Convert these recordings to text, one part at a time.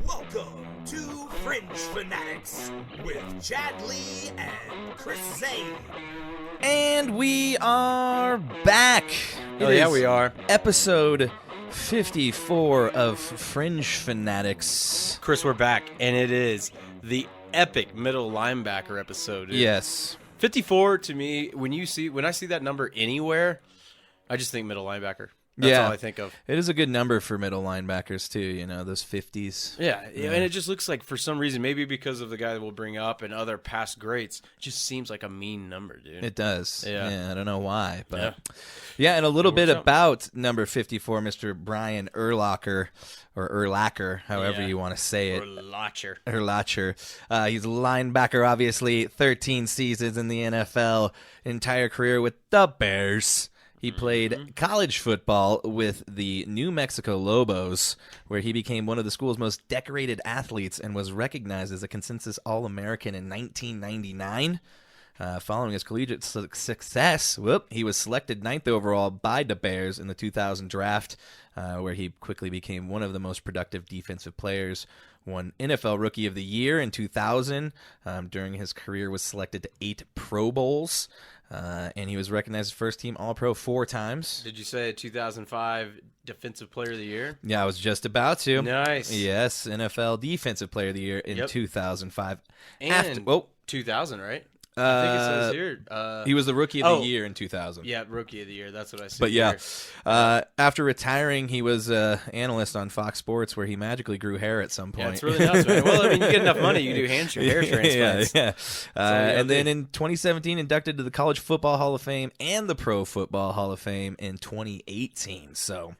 Welcome to Fringe Fanatics with Chad Lee and Chris Zane. And we are back. We are. Episode 54 of Fringe Fanatics. Chris, we're back, and it is the epic middle linebacker episode. Dude. Yes. 54 to me, when I see that number anywhere, I just think middle linebacker. That's all I think of. It is a good number for middle linebackers, too, you know, those 50s. Yeah, and it just looks like, for some reason, maybe because of the guy that we'll bring up and other past greats, it just seems like a mean number, dude. It does. Yeah. I don't know why. But yeah, and a little bit about number 54, Mr. Brian Urlacher, or Urlacher, however you want to say it. Urlacher. He's a linebacker, obviously, 13 seasons in the NFL, entire career with the Bears. He played college football with the New Mexico Lobos, where he became one of the school's most decorated athletes and was recognized as a consensus All-American in 1999. Following his collegiate success, he was selected 9th overall by the Bears in the 2000 draft, where he quickly became one of the most productive defensive players. Won NFL Rookie of the Year in 2000. During his career, was selected to 8 Pro Bowls. And he was recognized as first-team All-Pro 4 times. Did you say 2005 Defensive Player of the Year? Yeah, I was just about to. Nice. Yes, NFL Defensive Player of the Year in 2005. And 2000, right? I think it says here. He was the Rookie of the Year in 2000. Yeah, Rookie of the Year. That's what I see. But after retiring, he was an analyst on Fox Sports, where he magically grew hair at some point. Yeah, it's really nuts, man. Well, I mean, you get enough money, you do hair transplants. Yeah. And then in 2017, inducted to the College Football Hall of Fame and the Pro Football Hall of Fame in 2018. So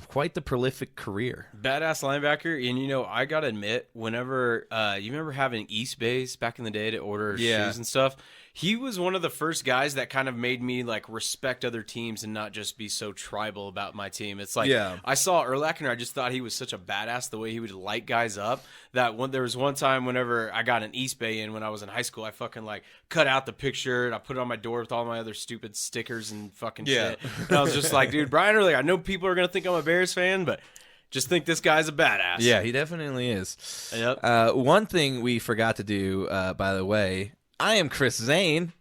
quite the prolific career. Badass linebacker. And, I got to admit, whenever you remember having East Bays back in the day to order shoes and stuff, he was one of the first guys that kind of made me respect other teams and not just be so tribal about my team. It's I saw Urlacher and I just thought he was such a badass the way he would light guys up that there was one time whenever I got an East Bay in when I was in high school, I fucking cut out the picture and I put it on my door with all my other stupid stickers and fucking shit. And I was just like, dude, Brian Urlacher, I know people are going to think I'm a Bears fan, but just think this guy's a badass. Yeah, he definitely is. Yep. One thing we forgot to do, by the way, I am Chris Zane.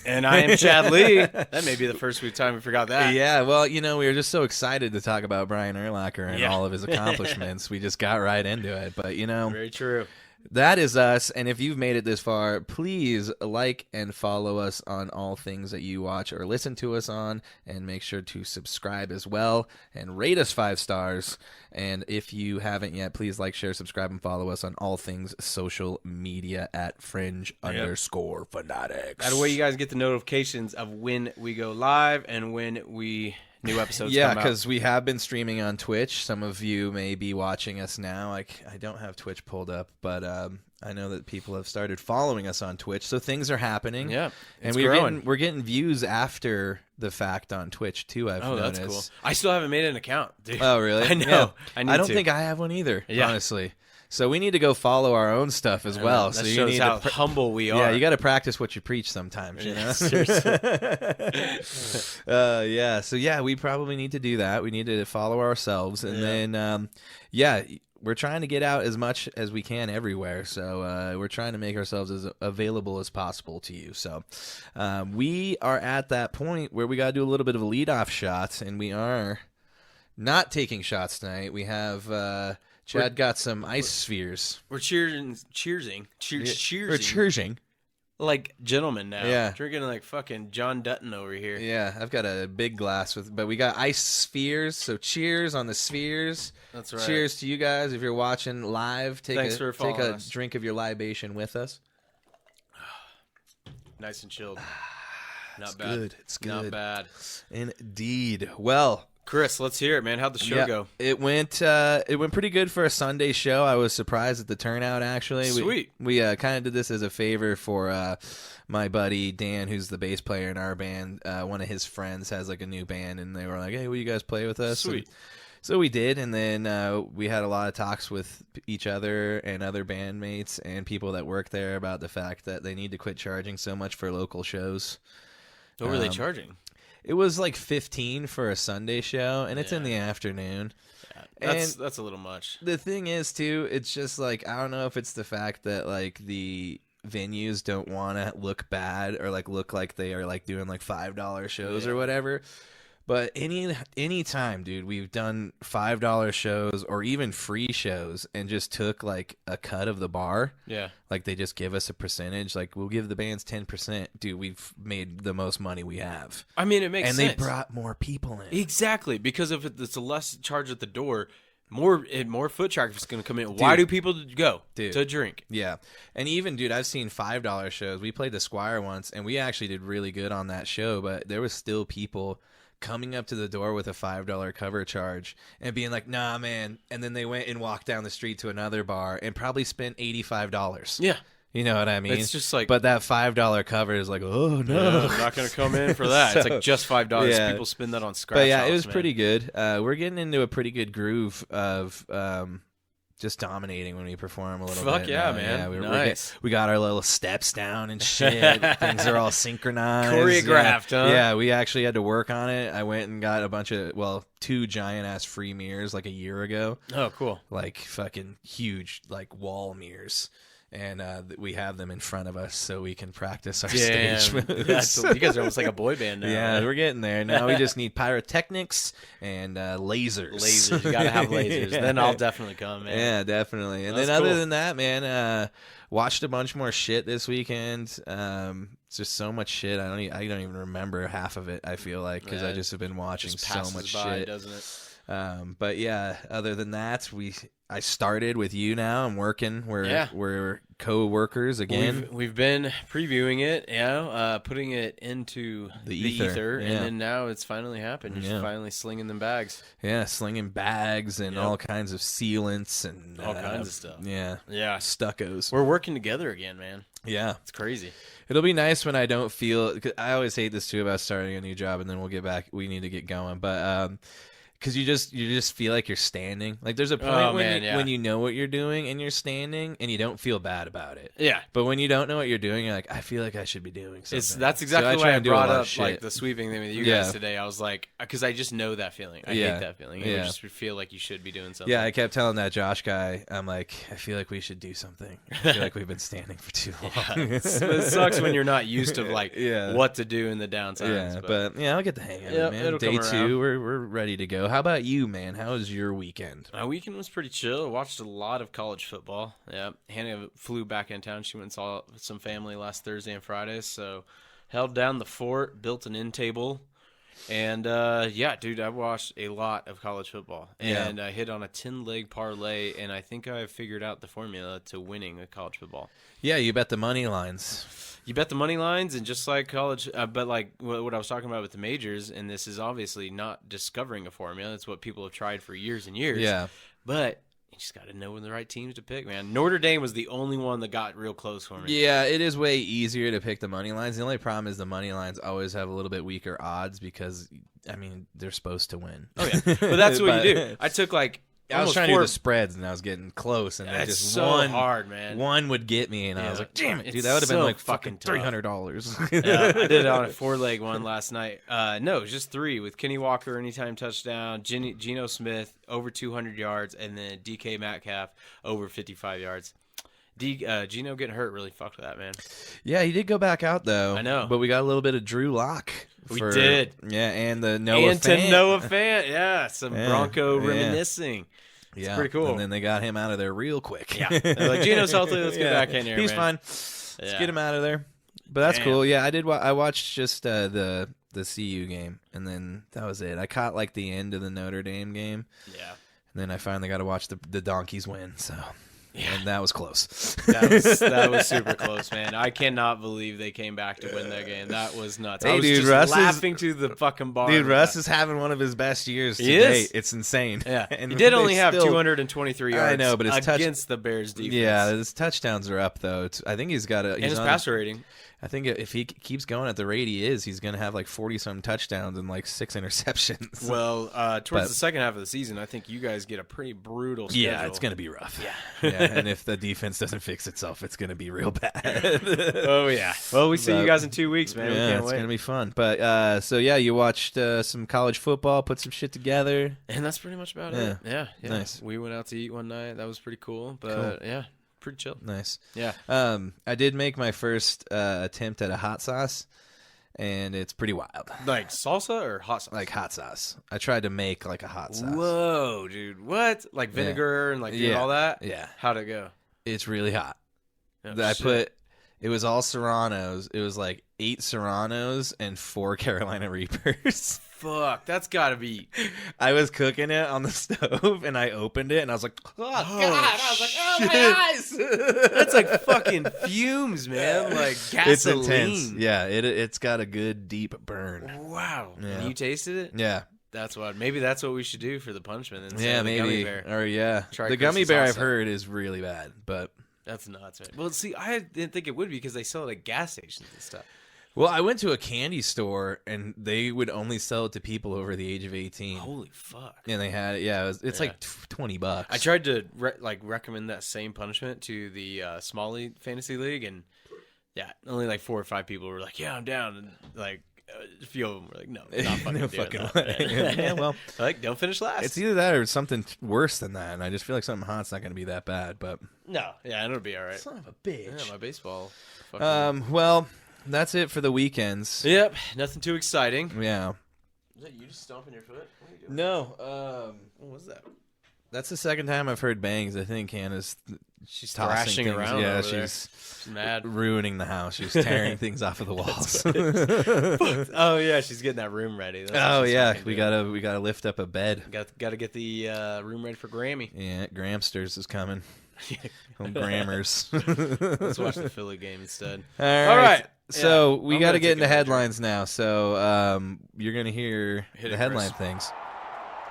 And I am Chad Lee. That may be the first time we forgot that. Yeah, well, we were just so excited to talk about Brian Urlacher and all of his accomplishments. We just got right into it. But, Very true. That is us, and if you've made it this far, please like and follow us on all things that you watch or listen to us on, and make sure to subscribe as well, and rate us 5 stars. And if you haven't yet, please like, share, subscribe, and follow us on all things social media at Fringe_Fanatics. That way you guys get the notifications of when we go live and when new episodes come out. Yeah, because we have been streaming on Twitch. Some of you may be watching us now. I don't have Twitch pulled up, but I know that people have started following us on Twitch, so things are happening. Yeah, and we're getting views after the fact on Twitch too. I've noticed. That's cool. I still haven't made an account, dude. Oh, really? I know. Yeah. I don't think I have one either. Honestly. So we need to go follow our own stuff as well. That so you shows need how to humble we are. Yeah, you got to practice what you preach sometimes. Seriously. So we probably need to do that. We need to follow ourselves, and then we're trying to get out as much as we can everywhere. So we're trying to make ourselves as available as possible to you. So we are at that point where we got to do a little bit of a leadoff shot, and we are not taking shots tonight. We have. Chad got some ice spheres. We're cheersing. We're cheersing. Like gentlemen now. Yeah. Drinking like fucking John Dutton over here. Yeah, I've got a big glass but we got ice spheres, so cheers on the spheres. That's right. Cheers to you guys if you're watching live. Take a us. Drink of your libation with us. Nice and chilled. Not bad. Good. It's good. Not bad. Indeed. Well, Chris, let's hear it, man. How'd the show go? It went pretty good for a Sunday show. I was surprised at the turnout, actually. Sweet. We kind of did this as a favor for my buddy Dan, who's the bass player in our band. One of his friends has a new band, and they were like, "Hey, will you guys play with us?" Sweet. So we did, and then we had a lot of talks with each other and other bandmates and people that work there about the fact that they need to quit charging so much for local shows. What were they charging? It was like 15 for a Sunday show, and it's in the afternoon. Yeah, that's a little much. The thing is, too, it's just like, I don't know if it's the fact that like the venues don't want to look bad or like look like they are like doing like $5 shows or whatever. But any time, dude, we've done $5 shows or even free shows and just took like a cut of the bar. Yeah. Like they just give us a percentage. Like we'll give the bands 10%. Dude, we've made the most money we have. I mean, it makes sense. And they brought more people in. Exactly. Because if it's a less charge at the door, more foot traffic is going to come in. Dude, why do people go? To drink? Yeah. And even, dude, I've seen $5 shows. We played the Squire once, and we actually did really good on that show, but there was still people coming up to the door with a $5 cover charge and being like, nah, man. And then they went and walked down the street to another bar and probably spent $85. Yeah. You know what I mean? It's just like, but that $5 cover is like, oh no, I'm not going to come in for that. It's like just $5. Yeah. People spend that on scratch. But yeah, it was pretty good. We're getting into a pretty good groove of just dominating when we perform a little bit. Fuck yeah, man. Yeah, Nice. We got our little steps down and shit. Things are all synchronized. Choreographed, huh? Yeah, we actually had to work on it. I went and got two giant-ass free mirrors like a year ago. Oh, cool. Like fucking huge, like wall mirrors. And we have them in front of us so we can practice our stage moves. You guys are almost like a boy band now. Yeah, right? we're getting there. Now we just need pyrotechnics and lasers. Lasers. You got to have lasers. Yeah. Then I'll definitely come, man. Yeah, definitely. And then other than that, man, watched a bunch more shit this weekend. It's just so much shit. I don't even remember half of it, I feel like, because I just have been watching so much shit. Doesn't it? But yeah, other than that, I started with you now. I'm working. We're co-workers again. We've been previewing it, putting it into the ether, and then now it's finally happened. You're just finally slinging them bags. Yeah, slinging bags and all kinds of sealants and all kinds of stuff. Yeah, stuccos. We're working together again, man. Yeah, it's crazy. It'll be nice when I don't feel. Cause I always hate this too about starting a new job, and then we'll get back. We need to get going, but because you just feel like you're standing. Like there's a point when you know what you're doing and you're standing and you don't feel bad about it. Yeah. But when you don't know what you're doing, you're like, I feel like I should be doing something. That's exactly why I brought up like the sweeping thing with you guys today. I was like, because I just know that feeling. I hate that feeling. You just feel like you should be doing something. Yeah, I kept telling that Josh guy, I'm like, I feel like we should do something. I feel like we've been standing for too long. It sucks when you're not used to like what to do in the downtimes. Yeah, but I'll get the hang of it, man. Day 2, we're ready to go. How about you, man? How was your weekend? My weekend was pretty chill. I watched a lot of college football. Yeah, Hannah flew back in town. She went and saw some family last Thursday and Friday, so held down the fort, built an end table, and dude, I watched a lot of college football, and I hit on a 10-leg parlay, and I think I figured out the formula to winning a college football. Yeah, you bet the money lines. You bet the money lines, and just like college, but like what I was talking about with the majors, and this is obviously not discovering a formula. It's what people have tried for years and years. Yeah. But you just got to know when the right teams to pick, man. Notre Dame was the only one that got real close for me. Yeah, it is way easier to pick the money lines. The only problem is the money lines always have a little bit weaker odds because, I mean, they're supposed to win. Oh, yeah. But that's what you do. I took like... I was trying to do the spreads, and I was getting close, and then just so hard, man. One would get me, and I was like, damn it, dude, that would have been like fucking $300. Yeah, I did it on a 4-leg one last night. No, it was just 3 with Kenny Walker, anytime touchdown, Geno Smith, over 200 yards, and then DK Metcalf, over 55 yards. Geno getting hurt really fucked with that, man. Yeah, he did go back out, though. I know. But we got a little bit of Drew Lock. We did. Yeah, and the Noah Fant. And to Noah Fant, yeah. Some Bronco reminiscing. It's pretty cool. And then they got him out of there real quick. Yeah. They're like, Geno's healthy, let's get back in here, He's fine. Let's get him out of there. But that's cool. Yeah, I did. I watched just the CU game, and then that was it. I caught like the end of the Notre Dame game. Yeah. And then I finally got to watch the Donkeys win, so... Yeah. And that was close. That was super close, man. I cannot believe they came back to win that game. That was nuts. Hey, I was dude, just Russ laughing to the fucking bar. Dude, Russ is having one of his best years to date. It's insane. Yeah, and he did only have 223 yards. I know, but his against the Bears defense. Yeah, his touchdowns are up though. I think he's got a. And his passer rating. I think if he keeps going at the rate he is, he's going to have like 40-some touchdowns and like 6 interceptions. Well, towards the second half of the season, I think you guys get a pretty brutal schedule. Yeah, it's going to be rough. Yeah. And if the defense doesn't fix itself, it's going to be real bad. Oh, yeah. Well, we see you guys in 2 weeks, man. Yeah, we can't it's wait. going to be fun. But, so, yeah, you watched some college football, put some shit together. And that's pretty much about it. Yeah. Nice. We went out to eat one night. That was pretty cool. But, yeah. Pretty chill. Nice. Yeah. I did make my first attempt at a hot sauce, and it's pretty wild. Like salsa or hot sauce? Like hot sauce. I tried to make like a hot sauce. Whoa, dude. What? Like vinegar and like doing all that? Yeah. How'd it go? It's really hot. Oh, It was all Serranos. It was like 8 Serranos and 4 Carolina Reapers. Fuck, that's gotta be. I was cooking it on the stove and I opened it and I was like, oh God. I was like, oh, shit. my eyes. That's like fucking fumes, man. Like gasoline. It's intense. Yeah, it's got a good deep burn. Wow. Yeah. And you tasted it? Yeah. Maybe that's what we should do for the punishment. Yeah, maybe. maybe. Or yeah. The gummy bear I've heard is really bad, but. That's nuts, man. Well, see, I didn't think it would because they sell it at gas stations and stuff. Well, I went to a candy store and they would only sell it to people over the age of 18. Holy fuck! And they had it's like $20. I tried to recommend that same punishment to the Small League Fantasy League, and only like 4 or 5 people were like, "Yeah, I'm down," and like a few of them were like, "No, not fucking no doing fucking that." way. Yeah, well, like don't finish last. It's either that or something worse than that, and I just feel like something hot's not going to be that bad. But no, it'll be all right. Son of a bitch. Yeah, my baseball. Well. That's it for the weekends. Yep, nothing too exciting. Yeah. Is that you just stomping your foot? What are you doing? No. What was that? That's the second time I've heard bangs. I think Hannah's she's tossing thrashing things. around. Yeah, over she's mad, ruining the house. She's tearing things off of the walls. Oh yeah, she's getting that room ready. Oh yeah, we gotta lift up a bed. Got to get the room ready for Grammy. Yeah, Gramsters is coming. Grammars. Let's watch the Philly game instead. All right. So we I'm got to gonna get take into a headlines now. So you're gonna hear Hit the it, headline Chris. things.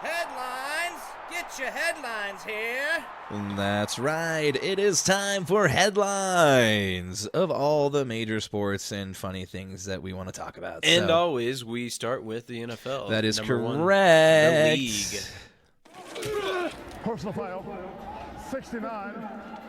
Headlines! Get your headlines here! And that's right. It is time for headlines of all the major sports and funny things that we want to talk about. And So, always, we start with the NFL. that is Number one, correct. the league. Personal foul, 69,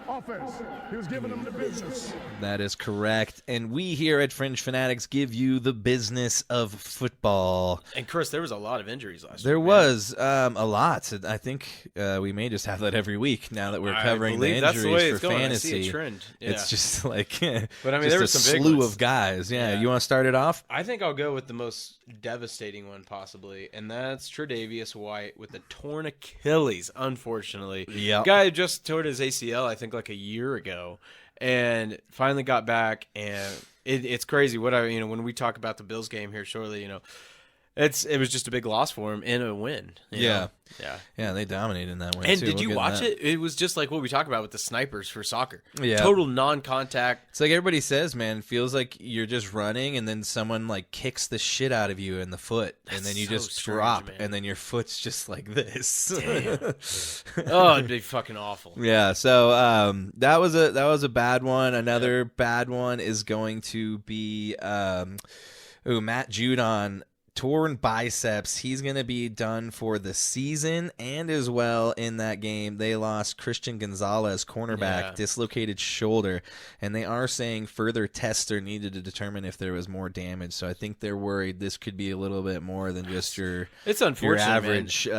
offense. He was giving them the business. That is correct. And we here at Fringe Fanatics give you the business of football. And Chris, there was a lot of injuries last There week. was a lot. I think we may just have that every week now that we're covering the believe that's injuries the way for it's going. fantasy. I see a trend. Yeah. It's just like But I just mean, there a were some big slew ones. of guys. Yeah. Yeah. You want to start it off? I think I'll go with the most devastating one possibly, and that's Tre'Davious White with a torn Achilles, unfortunately. Yep. Guy just tore his ACL, I think, like a year ago, and finally got back, and it's crazy. When we talk about the Bills game here shortly, it was just a big loss for him and a win. you know? Yeah. Yeah, they dominated in that win. And too. did We'll you get watch that. it? It was just like what we talk about with the snipers for soccer. Yeah. Total non-contact. It's like everybody says, man, it feels like you're just running and then someone like kicks the shit out of you in the foot and then you so just strange, drop man. and then your foot's just like this. Oh, it'd be fucking awful. Yeah, so that was a bad one. Another bad one is going to be Matt Judon. Torn biceps. He's going to be done for the season, and as well in that game, they lost Christian Gonzalez, cornerback, dislocated shoulder, and they are saying further tests are needed to determine if there was more damage. So I think they're worried this could be a little bit more than just your unfortunate, average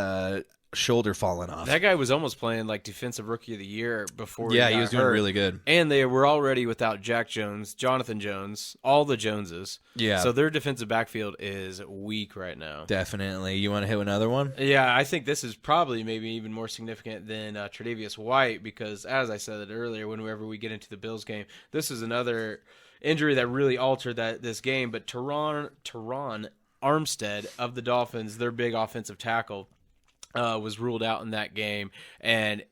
shoulder falling off. That guy was almost playing like Defensive Rookie of the Year before. Yeah, he was got doing hurt. really good. And they were already without Jack Jones, Jonathan Jones, all the Joneses. Yeah. So their defensive backfield is weak right now. Definitely. You want to hit another one? Yeah, I think this is probably maybe even more significant than Tre'Davious White because, as I said earlier, whenever we get into the Bills game, this is another injury that really altered this game. But Teron Armstead of the Dolphins, their big offensive tackle, was ruled out in that game. And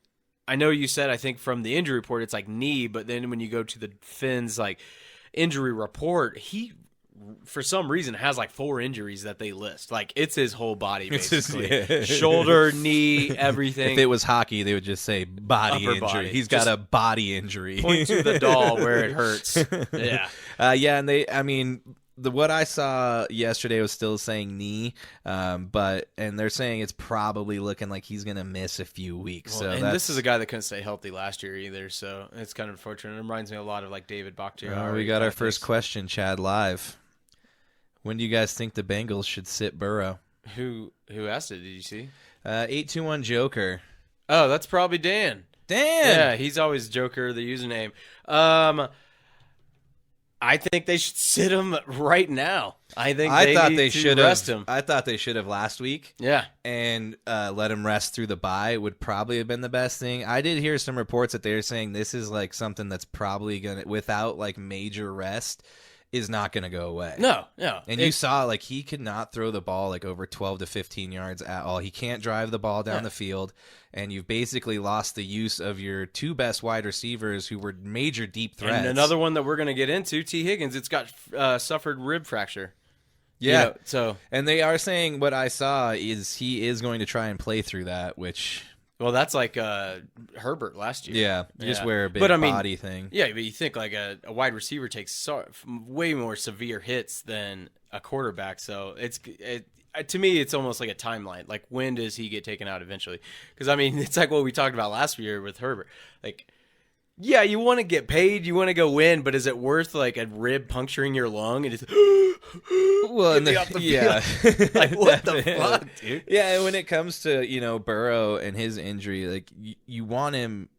I know you said, I think from the injury report, it's like knee, but then when you go to the Fins, like injury report, he for some reason, has like 4 injuries that they list. Like, it's his whole body, basically. Shoulder, knee, everything. If it was hockey, they would just say body Upper injury. body. He's got a body injury. Point to the doll where it hurts. Yeah. And what I saw yesterday was still saying knee, and they're saying it's probably looking like he's going to miss a few weeks. Well, and this is a guy that couldn't stay healthy last year either, so it's kind of unfortunate. It reminds me a lot of like David Bakhtiari. We got our first question, Chad, live. When do you guys think the Bengals should sit Burrow? Who asked it? Did you see? 821 Joker. Oh, that's probably Dan. Yeah, he's always Joker, the username. I think they should sit him right now. I thought they should rest him. I thought they should have last week. Yeah. And let him rest through the bye would probably have been the best thing. I did hear some reports that they're saying this is like something that's probably going to, without like major rest, is not going to go away. No. And you saw, like, he could not throw the ball, like, over 12 to 15 yards at all. He can't drive the ball down the field, and you've basically lost the use of your 2 best wide receivers who were major deep threats. And another one that we're going to get into, T. Higgins, it's got suffered rib fracture. Yeah. And they are saying what I saw is he is going to try and play through that, which... Well, that's like Herbert last year. Yeah, you just wear a big body thing. Yeah, but you think like a wide receiver takes way more severe hits than a quarterback. So to me, it's almost like a timeline. Like, when does he get taken out eventually? Because, I mean, it's like what we talked about last year with Herbert. Like, yeah, you want to get paid, you want to go win, but is it worth like a rib puncturing your lung and just well, get me off the field? Like, what the fuck, dude? Yeah, and when it comes to Burrow and his injury, like you want him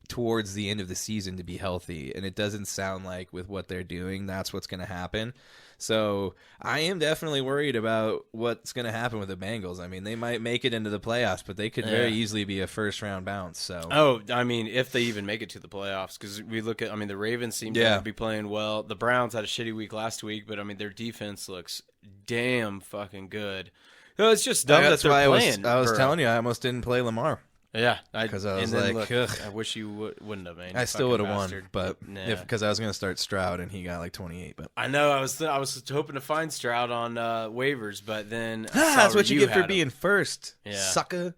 towards the end of the season to be healthy, and it doesn't sound like with what they're doing that's what's going to happen. So I am definitely worried about what's going to happen with the Bengals. I mean, they might make it into the playoffs, but they could very easily be a first-round bounce. So, I mean, if they even make it to the playoffs, because we look at, I mean, the Ravens seem to be playing well. The Browns had a shitty week last week, but I mean, their defense looks damn fucking good. No, it's just dumb that they're playing. I was telling you, I almost didn't play Lamar. Yeah, because I was like, ugh. I wish you wouldn't have, man. I still would have won, but because I was going to start Stroud and he got like 28. But I know I was hoping to find Stroud on waivers, but then that's what you get for being first, sucker.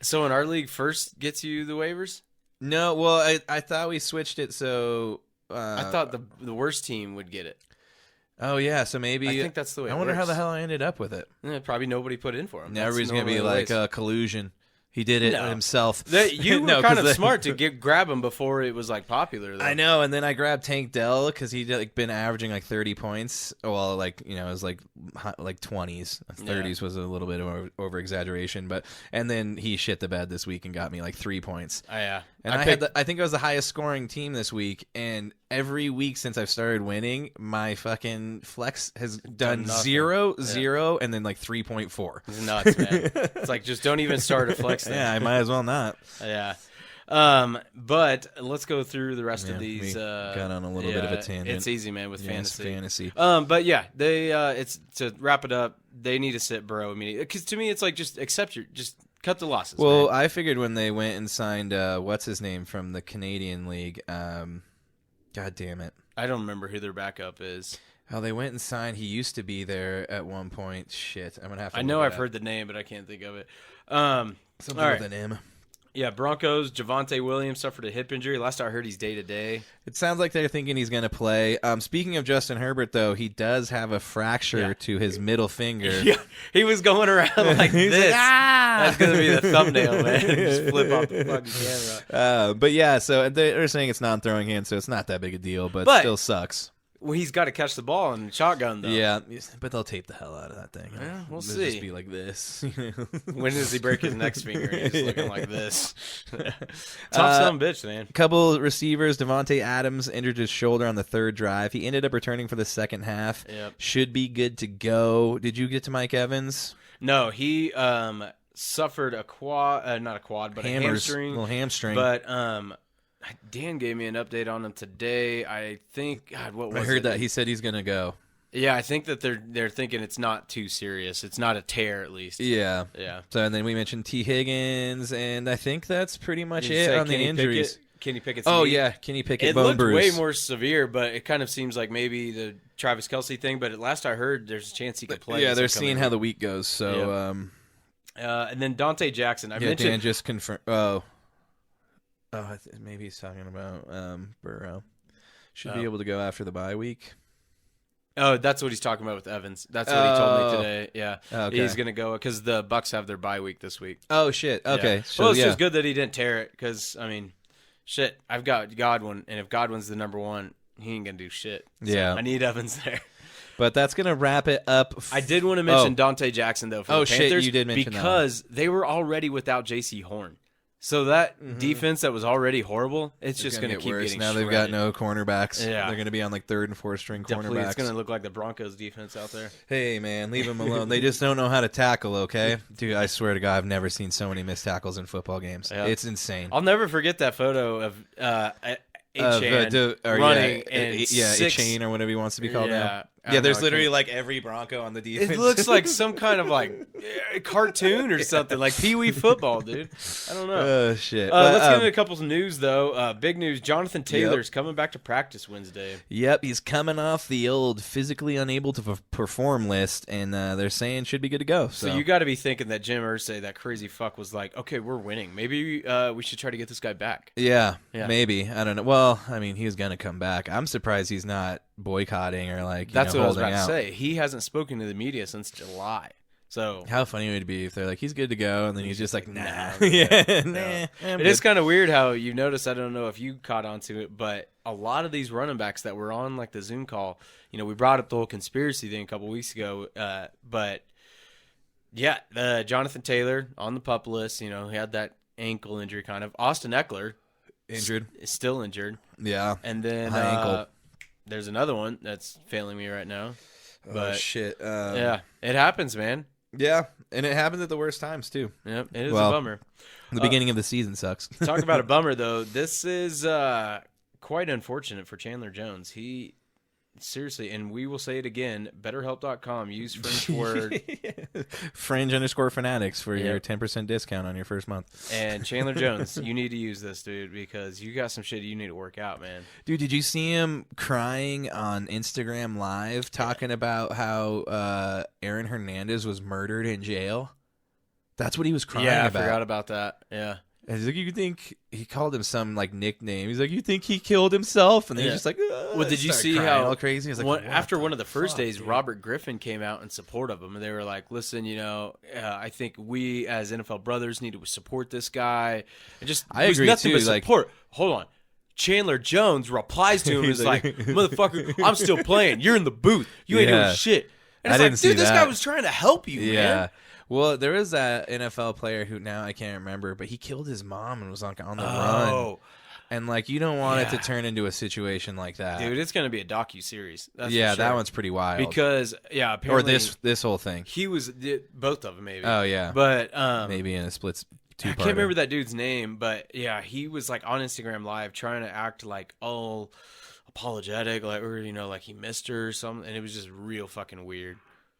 So in our league, first gets you the waivers? No, well, I thought we switched it so. I thought the worst team would get it. Oh, yeah, so maybe... I think that's the way I wonder how the hell I ended up with it. Probably nobody put in for him. Now everybody's going to be like, collusion. He did it himself. You were kind of smart to grab him before it was like popular, though. I know, and then I grabbed Tank Dell because he'd like been averaging like 30 points. Well, like, it was like 20s. 30s was a little bit of over exaggeration, and then he shit the bed this week and got me like 3 points. Oh, yeah. And I think I was the highest scoring team this week, and every week since I've started winning, my fucking flex has done 0, and then like 3.4. It's nuts, man. It's like, just don't even start a flex thing. Yeah, I might as well not. Yeah. But let's go through the rest of these. Got on a little bit of a tangent. It's easy, man, with fantasy. Fantasy. But yeah, they it's to wrap it up. They need to sit Burrow immediately, because to me, it's like just cut the losses. Well, man. I figured when they went and signed what's his name from the Canadian League. God damn it, I don't remember who their backup is. Oh, they went and signed. He used to be there at one point. Shit, I'm gonna have to. I know I've heard the name, but I can't think of it. Something with an M. Yeah, Broncos, Javonte Williams suffered a hip injury. Last I heard, he's day-to-day. It sounds like they're thinking he's going to play. Speaking of Justin Herbert, though, he does have a fracture to his middle finger. Yeah, he was going around like this. Like, That's going to be the thumbnail, man. Just flip off the fucking camera. But yeah, so they're saying it's non-throwing hand, so it's not that big a deal, but it still sucks. Well, he's got to catch the ball and shotgun, though. Yeah, but they'll tape the hell out of that thing. Yeah, we'll It'll see. Just be like this. When does he break his next finger? He's looking like this. Tough son of a bitch, man. Couple receivers. Devontae Adams injured his shoulder on the third drive. He ended up returning for the second half. Yep. Should be good to go. Did you get to Mike Evans? No, he suffered a hamstring. A little hamstring. But Dan gave me an update on him today. I think, God, what was it? I heard that he said he's going to go. Yeah, I think that they're thinking it's not too serious. It's not a tear, at least. Yeah. Yeah. So, and then we mentioned T. Higgins, and I think that's pretty much it on the injuries. Kenny Pickett's Oh, knee. yeah. Kenny Pickett It bone looked bruise. way more severe, but it kind of seems like maybe the Travis Kelce thing. But at last I heard, there's a chance he could play. Yeah, they're seeing how the week goes. So, and then Dante Jackson. I yeah, mentioned Dan just confirmed. Maybe he's talking about Burrow. Should be able to go after the bye week. Oh, that's what he's talking about with Evans. That's what he told me today. Yeah, Okay. He's gonna go because the Bucks have their bye week this week. Oh shit. Okay. Yeah. So, Well, it's yeah. just good that he didn't tear it because I mean, shit. I've got Godwin, and if Godwin's the number one, he ain't gonna do shit. So Yeah. I need Evans there. But that's gonna wrap it up. I did want to mention Dante Jackson though for the shit, Panthers you did mention that because they were already without J.C. Horn. So that defense that was already horrible, it's just going to keep worse. getting Now shredded. they've got no cornerbacks. Yeah. They're going to be on like 3rd and 4th string Definitely, cornerbacks. it's going to look like the Broncos defense out there. Hey, man, leave them alone. They just don't know how to tackle, okay? Dude, I swear to God, I've never seen so many missed tackles in football games. Yeah. It's insane. I'll never forget that photo of Achane running and Achane or whatever he wants to be called now. Yeah, there's literally like every Bronco on the defense. It looks like some kind of like cartoon or something, like Pee Wee football, dude. I don't know. Oh, shit. Let's get into a couple of news, though. Big news. Jonathan Taylor's coming back to practice Wednesday. Yep, he's coming off the old physically unable to perform list, and they're saying should be good to go. So you got to be thinking that Jim Irsay, that crazy fuck, was like, okay, we're winning. Maybe we should try to get this guy back. Yeah, maybe. I don't know. Well, I mean, he was going to come back. I'm surprised he's not boycotting or like that's what I was about to say. He hasn't spoken to the media since July. So how funny would it be if they're like, he's good to go, and then he's just like, nah. Nah. It is kind of weird how you notice. I don't know if you caught on to it, but a lot of these running backs that were on like the Zoom call, we brought up the whole conspiracy thing a couple weeks ago, but yeah, Jonathan Taylor on the PUP list. He had that ankle injury kind of. Austin Eckler injured, is still injured. Yeah, and then high ankle. There's another one that's failing me right now. But, shit. Yeah, it happens, man. Yeah, and it happens at the worst times, too. Yep, it is a bummer. The beginning of the season sucks. Talk about a bummer, though. This is quite unfortunate for Chandler Jones. He, seriously, and we will say it again, BetterHelp.com, use French word. Fringe_fanatics for your 10% discount on your first month. And Chandler Jones, you need to use this, dude, because you got some shit you need to work out, man. Dude, did you see him crying on Instagram Live talking about how Aaron Hernandez was murdered in jail? That's what he was crying about. Yeah, I forgot about that. Yeah. He's like, you think he called him some like nickname? He's like, you think he killed himself? And then he's just like, well, did you see how how crazy? He's like, after one of the first days, dude, Robert Griffin came out in support of him, and they were like, "Listen, I think we as NFL brothers need to support this guy." And just I agree nothing too. But like, support. Hold on. Chandler Jones replies to him and is like, "Motherfucker, I'm still playing. You're in the booth. You ain't doing shit." And it's like, dude, this guy was trying to help you, man. Well, there was that NFL player who now I can't remember, but he killed his mom and was like on the run. And like, you don't want it to turn into a situation like that, dude. It's going to be a docu-series. That's yeah, for sure. that one's pretty wild. Because apparently, or this whole thing. He was both of them, maybe. Oh yeah, but maybe in a split. I can't remember that dude's name, but yeah, he was like on Instagram Live trying to act like apologetic, like like he missed her or something, and it was just real fucking weird.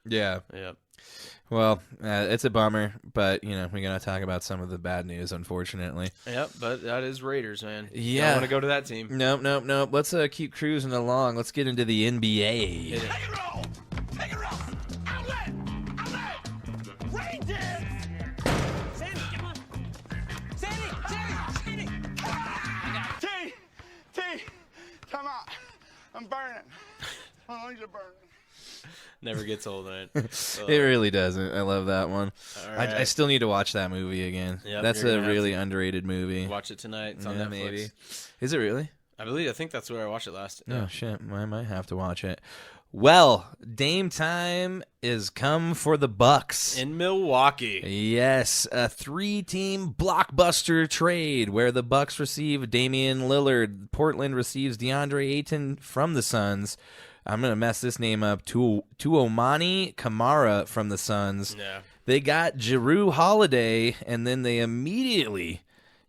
Yeah. Yep. Well, it's a bummer, but we're gonna talk about some of the bad news, unfortunately. Yep, but that is Raiders, man. Yeah, I want to go to that team. Nope. Let's keep cruising along. Let's get into the NBA. Take it roll. Outlet. Rangers. Sandy, come on. Sandy. T, come out. I'm burning. My lungs are burning. Never gets old, man. It really doesn't. I love that one. Right. I still need to watch that movie again. Yep, that's a really underrated movie. Watch it tonight. It's on Netflix. Maybe. Is it really? I think that's where I watched it last. Oh, shit. I might have to watch it. Well, Dame time is come for the Bucks. In Milwaukee. Yes, a 3-team blockbuster trade where the Bucks receive Damian Lillard. Portland receives DeAndre Ayton from the Suns. I'm going to mess this name up. Tuomani Camara from the Suns. Yeah. They got Jrue Holiday, and then they immediately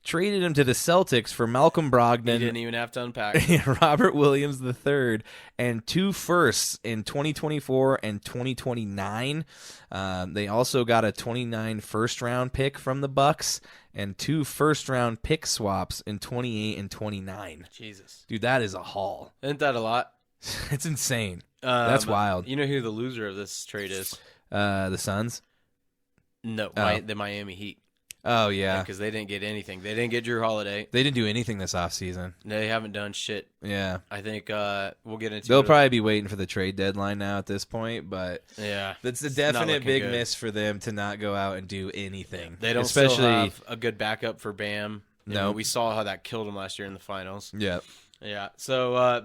traded him to the Celtics for Malcolm Brogdon. He didn't even have to unpack. Robert Williams III, and 2 firsts in 2024 and 2029. They also got a 29 first-round pick from the Bucks and 2 first-round pick swaps in 28 and 29. Jesus. Dude, that is a haul. Isn't that a lot? It's insane. That's wild. You know who the loser of this trade is? The Suns? No, the Miami Heat. Oh, yeah. Because they didn't get anything. They didn't get Drew Holiday. They didn't do anything this offseason. They haven't done shit. Yeah. I think we'll get into They'll probably be waiting for the trade deadline now at this point, but yeah, that's a definite big miss for them to not go out and do anything. They don't especially still have a good backup for Bam. No. We saw how that killed him last year in the finals. Yeah. Yeah. So,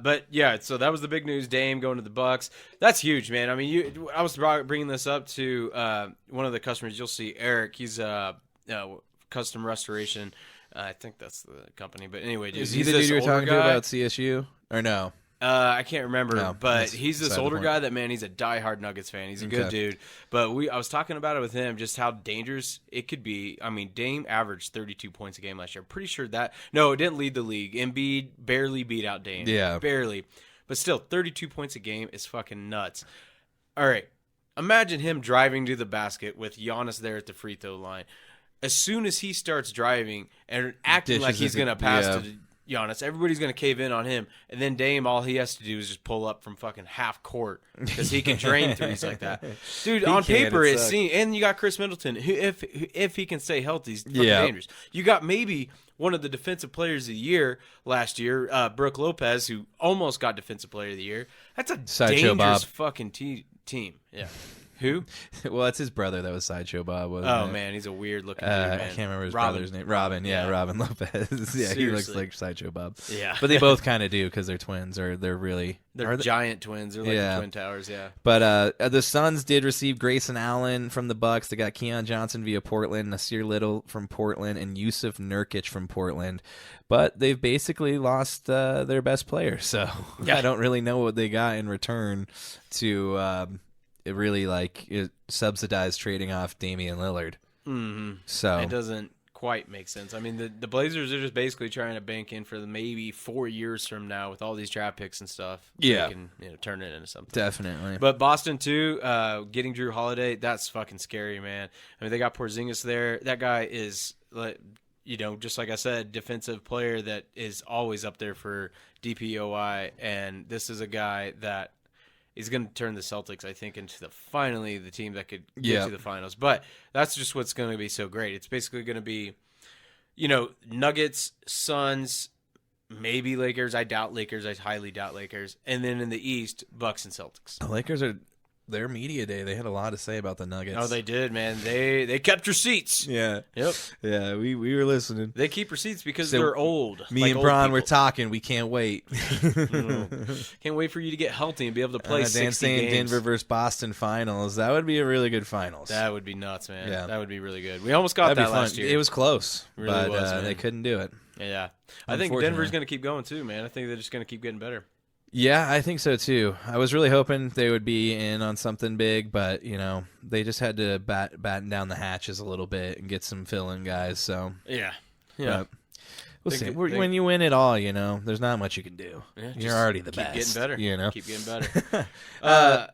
so that was the big news. Dame going to the Bucks. That's huge, man. I mean, I was bringing this up to one of the customers. You'll see Eric. He's Custom Restoration. I think that's the company. But anyway, dude, is he the dude you were talking to about CSU or no? I can't remember, but he's this older point. guy that, man, he's a diehard Nuggets fan. He's a good dude. But I was talking about it with him, just how dangerous it could be. I mean, Dame averaged 32 points a game last year. I'm pretty sure that – no, it didn't lead the league. Embiid barely beat out Dame. Yeah. Barely. But still, 32 points a game is fucking nuts. All right. Imagine him driving to the basket with Giannis there at the free throw line. As soon as he starts driving and acting like he's going to pass to Giannis, everybody's going to cave in on him. And then Dame, all he has to do is just pull up from fucking half court because he can drain threes like that. Dude, on paper, it seems. And you got Chris Middleton, who, if he can stay healthy, he's fucking dangerous. You got maybe one of the defensive players of the year last year, Brooke Lopez, who almost got defensive player of the year. That's a dangerous fucking team. Yeah. Who? Well, that's his brother that was Sideshow Bob. Oh, man, he's a weird-looking dude, man. I can't remember his brother's name. Robin, Robin Lopez. Yeah, Seriously. he looks like Sideshow Bob. Yeah. But they both kind of do because they're twins, or they're really... They're giant twins. They're like the Twin Towers, yeah. But the Suns did receive Grayson Allen from the Bucks. They got Keon Johnson via Portland, Nasir Little from Portland, and Yusuf Nurkic from Portland. But they've basically lost their best player, so I don't really know what they got in return to... it really subsidized trading off Damian Lillard. Mm-hmm. So it doesn't quite make sense. I mean, the Blazers are just basically trying to bank in for maybe 4 years from now with all these draft picks and stuff. Yeah, they can turn it into something. Definitely. But Boston too, getting Drew Holiday, that's fucking scary, man. I mean, they got Porzingis there. That guy is, just like I said, defensive player that is always up there for DPOI, and this is a guy that. He's going to turn the Celtics, I think, into finally the team that could get to the finals. But that's just what's going to be so great. It's basically going to be, Nuggets, Suns, maybe Lakers. I doubt Lakers. I highly doubt Lakers. And then in the East, Bucks and Celtics. The Lakers are their media day. They had a lot to say about the Nuggets. Oh, they did, man. They kept receipts. Yeah. Yep. Yeah, we were listening. They keep receipts because they're old. Me and Bron were talking. We can't wait. Can't wait for you to get healthy and be able to play 60 games. Denver versus Boston finals. That would be a really good finals. That would be nuts, man. Yeah. That would be really good. We almost got that last year. It was close, it really was, they couldn't do it. Yeah. I think Denver's going to keep going too, man. I think they're just going to keep getting better. Yeah, I think so too. I was really hoping they would be in on something big, but they just had to batten down the hatches a little bit and get some fill-in guys. So yeah. We'll see. When you win it all, there's not much you can do. Yeah, you're already the best. Keep getting better. Keep getting better.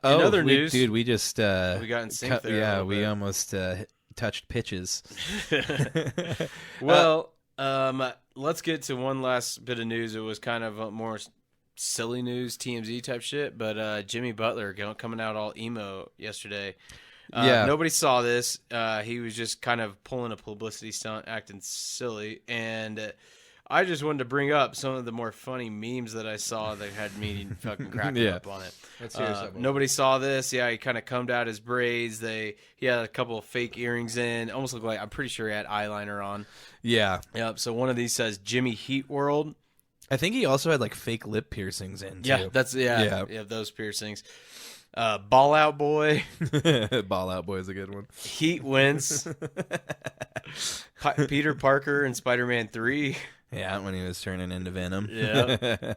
In other news, dude, we just we got in sync there. Yeah, we almost touched pitches. Well, let's get to one last bit of news. It was kind of more silly news, TMZ type shit, but Jimmy Butler coming out all emo yesterday. Nobody saw this. He was just kind of pulling a publicity stunt, acting silly, and I just wanted to bring up some of the more funny memes that I saw that had me fucking cracking up on it. Let's hear nobody saw this. Yeah, he kind of combed out his braids. He had a couple of fake earrings in. Almost looked like, I'm pretty sure he had eyeliner on. Yeah. Yep. So one of these says Jimmy Heat World. I think he also had fake lip piercings in too. Yeah, those piercings. Ball Out Boy. Ball Out Boy is a good one. Heat Wins. Peter Parker in Spider-Man 3. Yeah, when he was turning into Venom. Yeah.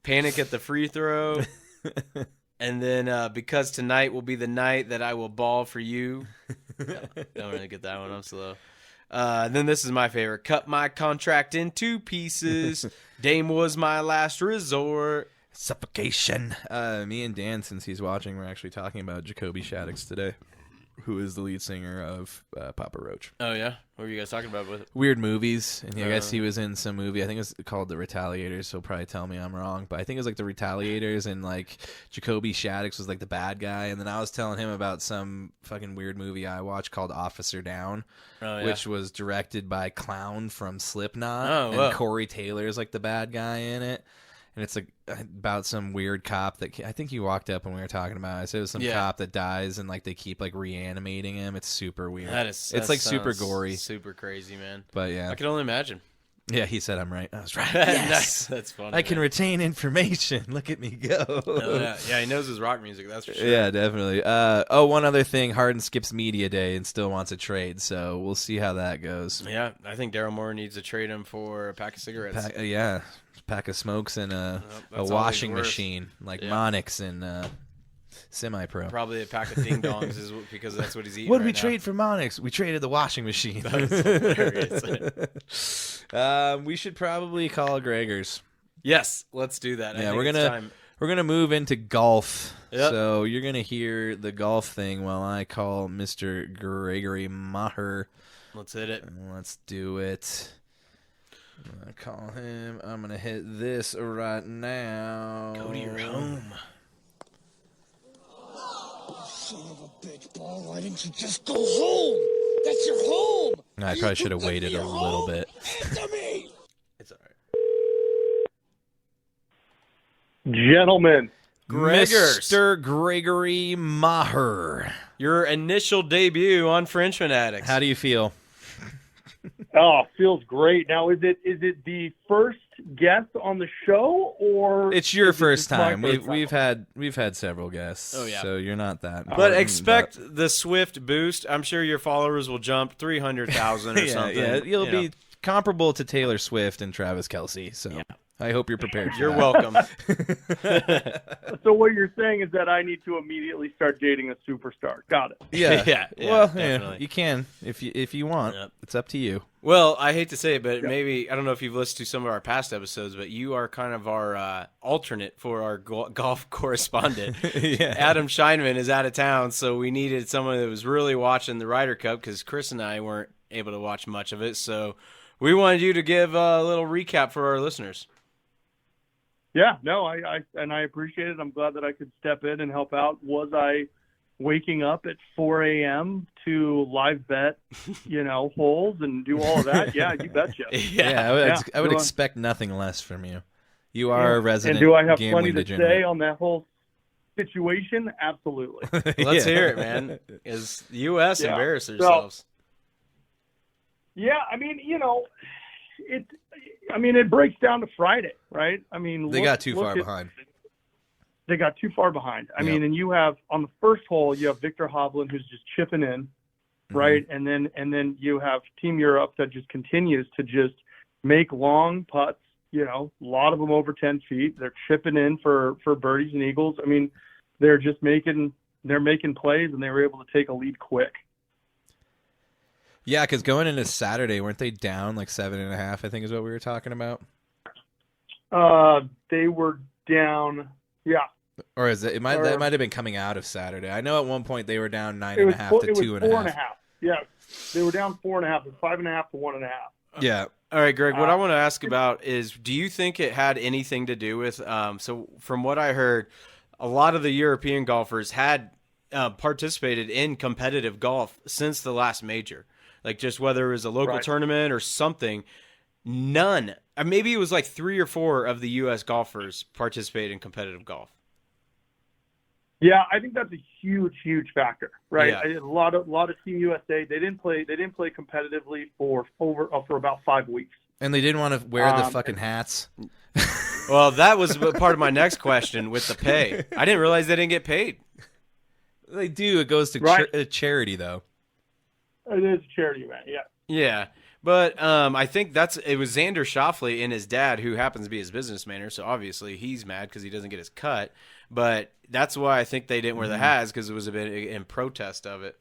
Panic at the free throw. And then because tonight will be the night that I will ball for you. Don't really get that one. I'm slow. Then this is my favorite. Cut my contract in 2 pieces. Dame was my last resort. Suffocation. Me and Dan, since he's watching, we're actually talking about Jacoby Shaddix today, who is the lead singer of Papa Roach. Oh, yeah? What were you guys talking about with it? Weird movies. And I guess he was in some movie. I think it was called The Retaliators, so probably tell me I'm wrong. But I think it was like The Retaliators, and like Jacoby Shaddix was like the bad guy. And then I was telling him about some fucking weird movie I watched called Officer Down, which was directed by Clown from Slipknot. Oh, and Corey Taylor's like the bad guy in it. And it's like about some weird cop that I think you walked up when we were talking about it. I said it was some cop that dies and like they keep like reanimating him. It's super weird. It's like super gory, super crazy, man. But yeah, I can only imagine. Yeah, he said I'm right. I was right. Yes, that's funny. I can retain information. Look at me go. Yeah, he knows his rock music. That's for sure. Yeah, definitely. One other thing. Harden skips media day and still wants a trade, so we'll see how that goes. Yeah, I think Daryl Moore needs to trade him for a pack of cigarettes. Pack of smokes and a washing machine like Monix and Semi-Pro. Probably a pack of ding dongs is because that's what he's eating. What did we trade for Monix? We traded the washing machine. That's hilarious. We should probably call Gregor's. Yes, let's do that. Yeah, we're gonna move into golf. Yep. So you're gonna hear the golf thing while I call Mr. Gregory Maher. Let's hit it. Let's do it. I'm going to call him. I'm going to hit this right now. Go to your home. Son of a bitch, Paul. Why didn't you just go home? That's your home. I probably should have waited a little bit. Answer me. It's all right. Gentlemen. Mr. Gregory Maher. Your initial debut on French Fanatics. How do you feel? Oh, feels great. Now, is it the first guest on the show, or it's your first time? We've had several guests. Oh yeah, so you're not that. But expect the swift boost. I'm sure your followers will jump 300,000 or something. Yeah, you'll be comparable to Taylor Swift and Travis Kelce. So I hope you're prepared. You're welcome. So what you're saying is that I need to immediately start dating a superstar. Got it. Yeah. Well, you can if you want. Yep. It's up to you. Well, I hate to say it, but maybe I don't know if you've listened to some of our past episodes, but you are kind of our alternate for our golf correspondent. Adam Scheinman is out of town, so we needed someone that was really watching the Ryder Cup because Chris and I weren't able to watch much of it. So we wanted you to give a little recap for our listeners. Yeah, no, I appreciate it. I'm glad that I could step in and help out. Was I waking up at 4 a.m. to live bet, holes and do all of that? Yeah, you betcha. I would expect nothing less from you. You are a resident. And do I have plenty to say on that whole situation? Absolutely. Let's hear it, man. Is the U.S. embarrass themselves? Yeah, I mean, it breaks down to Friday, right? I mean, they got too far behind. They got too far behind. I mean, and you have on the first hole, you have Victor Hovland who's just chipping in, right? And then you have Team Europe that just continues to just make long putts. A lot of them over 10 feet. They're chipping in for birdies and eagles. I mean, they're making plays, and they were able to take a lead quick. Yeah, because going into Saturday, weren't they down like 7.5? I think is what we were talking about. They were down. Yeah. Or is it? That might have been coming out of Saturday. I know at one point they were down 9.5 to 2.5. 4.5. Yeah, they were down 4.5. It's 5.5 to 1.5. Yeah. All right, Greg. What I want to ask about is, do you think it had anything to do with? So from what I heard, a lot of the European golfers had participated in competitive golf since the last major. Like just whether it was a local tournament or something, none. Maybe it was like 3 or 4 of the U.S. golfers participated in competitive golf. Yeah, I think that's a huge factor, right? Yeah. A lot of Team USA, they didn't play competitively for about 5 weeks. And they didn't want to wear the fucking hats. Well, that was part of my next question with the pay. I didn't realize they didn't get paid. They do. It goes to charity, though. It is a charity event, yeah. Yeah, but I think it was Xander Schauffele and his dad, who happens to be his business manager, so obviously he's mad because he doesn't get his cut. But that's why I think they didn't wear the hats, because it was a bit in protest of it.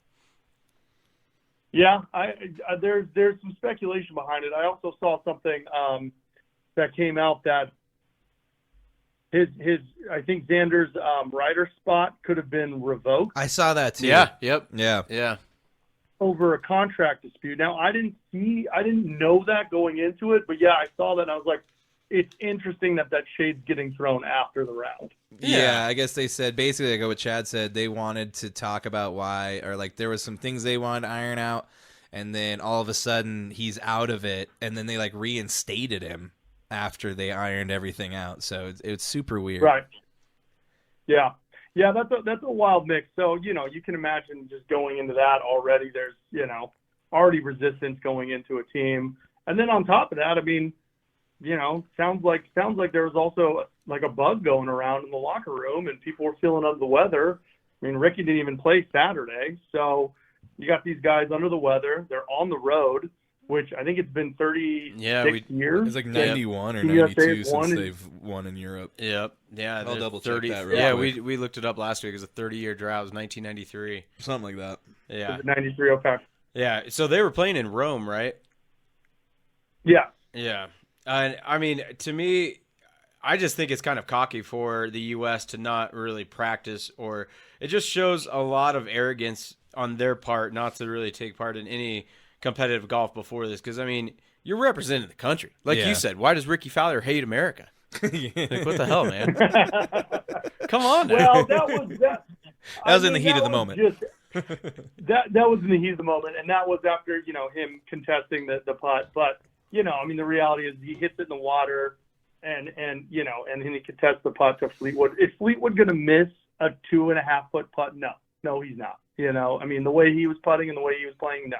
Yeah, there's some speculation behind it. I also saw something that came out that his I think Xander's rider spot could have been revoked. I saw that too. Yeah. Yep. Yeah. Over a contract dispute. Now I didn't know that going into it, but yeah, I saw that and I was like, it's interesting that shade's getting thrown after the round. Yeah, I guess they said basically like what Chad said, they wanted to talk about why, or like there was some things they wanted to iron out, and then all of a sudden he's out of it, and then they like reinstated him after they ironed everything out. So it's super weird. Right. Yeah. Yeah, that's a wild mix. So, you can imagine just going into that already, there's, already resistance going into a team. And then on top of that, I mean, sounds like there was also like a bug going around in the locker room and people were feeling under the weather. I mean, Ricky didn't even play Saturday. So you got these guys under the weather. They're on the road, which I think it's been 36 years. It's like 91 or 92 since they've won in Europe. Yep. Yeah. I'll double check that real quick. we looked it up last week. It was a 30-year drought. It was 1993. Something like that. Yeah. 93, okay. Yeah. So they were playing in Rome, right? Yeah. Yeah. I mean, to me, I just think it's kind of cocky for the U.S. to not really practice, or it just shows a lot of arrogance on their part not to really take part in any competitive golf before this. Because, I mean, you're representing the country. Like you said, why does Ricky Fowler hate America? Like, what the hell, man? Come on now. Well, that was in the heat of the moment. That was in the heat of the moment, and that was after, him contesting the putt. But, I mean, the reality is he hits it in the water, and then he contests the putt to Fleetwood. Is Fleetwood going to miss a 2.5-foot putt? No, he's not. I mean, the way he was putting and the way he was playing, no.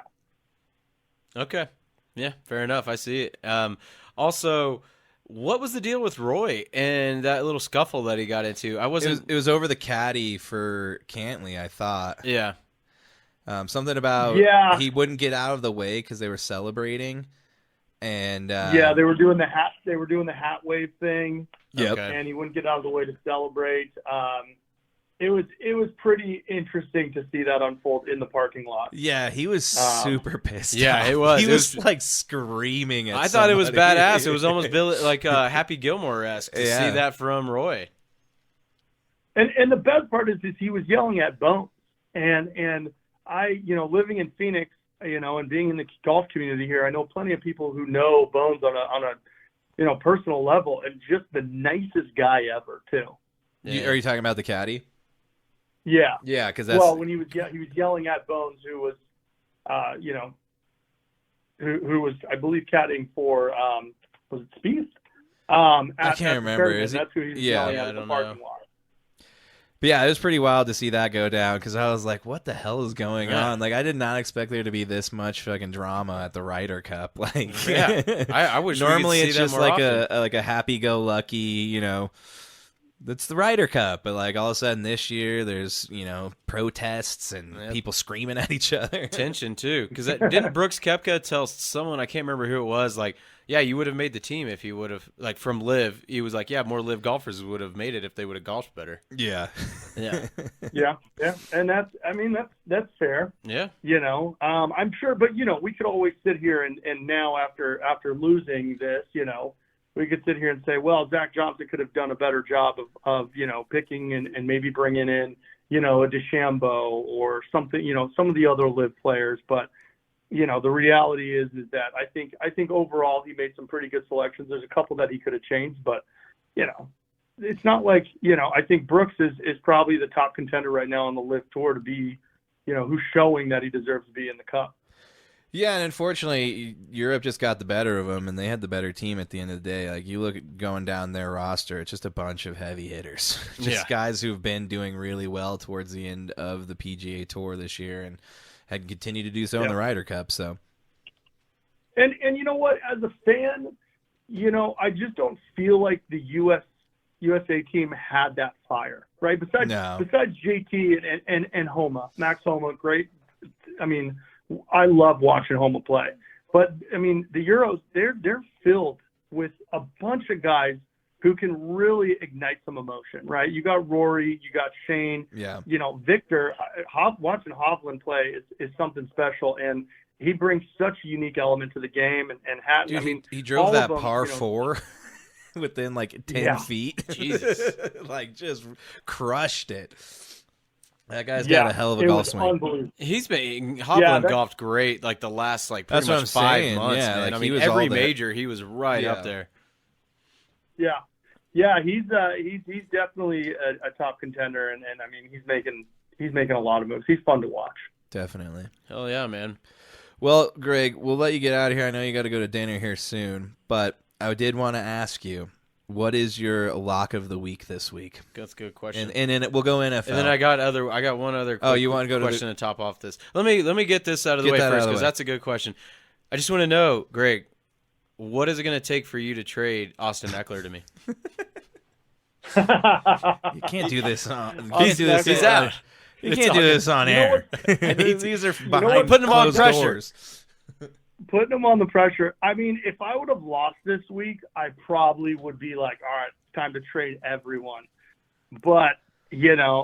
Okay. Yeah, fair enough. I see it. Also, what was the deal with Roy and that little scuffle that he got into? It was over the caddy for Cantley, I thought. Yeah. Something about he wouldn't get out of the way because they were celebrating. And they were doing the hat. They were doing the hat wave thing. Yep. Okay. And he wouldn't get out of the way to celebrate. It was pretty interesting to see that unfold in the parking lot. Yeah, he was super pissed. Yeah, off. it was. He was like screaming at I thought it was somebody. badass. It was almost like Happy Gilmore-esque to see that from Roy. And the best part is he was yelling at Bones. And I, living in Phoenix, and being in the golf community here, I know plenty of people who know Bones on a personal level, and just the nicest guy ever too. Yeah. Are you talking about the caddy? Yeah. Yeah, because that's when he was yelling at Bones, who was, who was, I believe, caddying for was it Spieth? I can't remember. That's who he was yelling at in the parking lot. But yeah, it was pretty wild to see that go down because I was like, what the hell is going on? Like, I did not expect there to be this much fucking drama at the Ryder Cup. Like, I wish normally we could see it's just that more like often. a happy-go-lucky, it's the Ryder Cup. But like all of a sudden this year, there's protests and people screaming at each other. Tension too, because didn't Brooks Koepka tell someone, I can't remember who it was, like, yeah, you would have made the team if you would have, like, from Liv. He was like, yeah, more Liv golfers would have made it if they would have golfed better. Yeah. Yeah. Yeah. And that's fair. Yeah. I'm sure, but we could always sit here and now after losing this, we could sit here and say, well, Zach Johnson could have done a better job of picking and maybe bringing in, a DeChambeau or something, some of the other Liv players, but the reality is that I think overall he made some pretty good selections. There's a couple that he could have changed, but it's not like I think Brooks is probably the top contender right now on the Live Tour to be who's showing that he deserves to be in the Cup. Yeah, and unfortunately Europe just got the better of them, and they had the better team at the end of the day. Like you look at going down their roster, it's just a bunch of heavy hitters, just guys who've been doing really well towards the end of the PGA Tour this year and had continued to do so in the Ryder Cup. So, and you know what? As a fan, I just don't feel like the USA team had that fire, right? Besides JT and Homa, Max Homa, great. I mean, I love watching Homa play, but I mean the Euros, they're filled with a bunch of guys who can really ignite some emotion, right? You got Rory, you got Shane, Victor. Watching Hovland play is something special, and he brings such a unique element to the game. And Hatton, dude, he drove that par 4 within like 10 feet. Jesus. Like just crushed it. That guy's got a hell of a golf swing. He's been Hovland golfed great like the last pretty much 5 months. Yeah, man. like I mean, every major he was right up there. Yeah, he's definitely a top contender, and I mean he's making a lot of moves. He's fun to watch. Definitely. Hell yeah, man. Well, Greg, we'll let you get out of here. I know you got to go to dinner here soon, but I did want to ask you, what is your lock of the week this week? That's a good question. And then we'll go NFL. And then I got one other you want to go question to top off this. Let me get this out of the way first, because that's a good question. I just want to know, Greg, what is it going to take for you to trade Austin Eckler to me? You can't do this on. He's out. You can't do this on air. These are behind putting him on pressure. Doors. Putting him on the pressure. I mean, if I would have lost this week, I probably would be like, all right, it's time to trade everyone. But I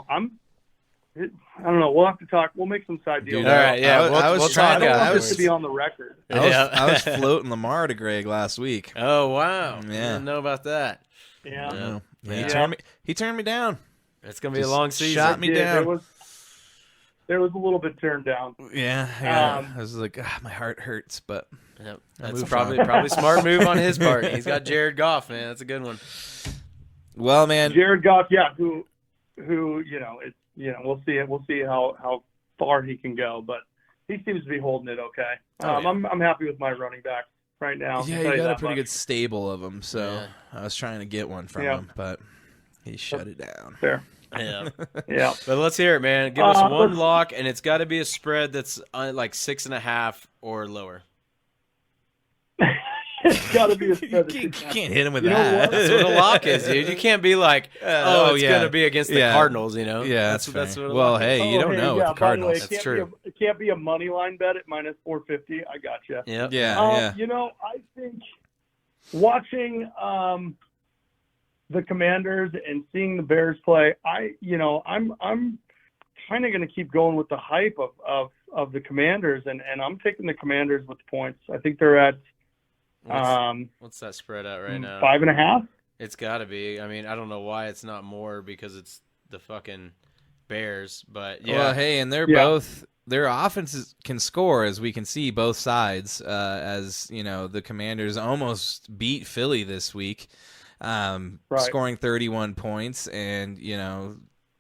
don't know. We'll have to talk. We'll make some side deals. All right, yeah. We'll talk. I was to be on the record. I was floating Lamar to Greg last week. Oh wow! Yeah, didn't know about that. Yeah. He turned me down. It's gonna be a long season. Shot me down. There was a little bit turned down. Yeah. I was like, my heart hurts, but that's probably a smart move on his part. He's got Jared Goff, man. That's a good one. Well, man, Jared Goff, who we'll see it. We'll see how far he can go, but he seems to be holding it okay. I'm happy with my running back right now. Yeah, you got a pretty good stable of them, so I was trying to get one from him, but he shut it down. Fair. Yeah. Yeah. But let's hear it, man. Give us one lock, and it's got to be a spread that's like 6.5 or lower. It's got to be a spread. You can't hit him with that. That's what a lock is, dude. You can't be like, it's going to be against the Cardinals, Yeah, that's what a well, lock hey, is. you don't know with the Cardinals. That's true. It can't be a money line bet at minus 450. I got you. Yep. Yeah. I think watching the Commanders and seeing the Bears play, I'm kind of going to keep going with the hype of the Commanders, and I'm taking the Commanders with the points. I think they're at what's that spread at right now? 5.5. It's got to be. I mean, I don't know why it's not more, because it's the fucking Bears, but yeah. Well, hey, and they're both. Their offenses can score, as we can see both sides. As the Commanders almost beat Philly this week, scoring 31 points, and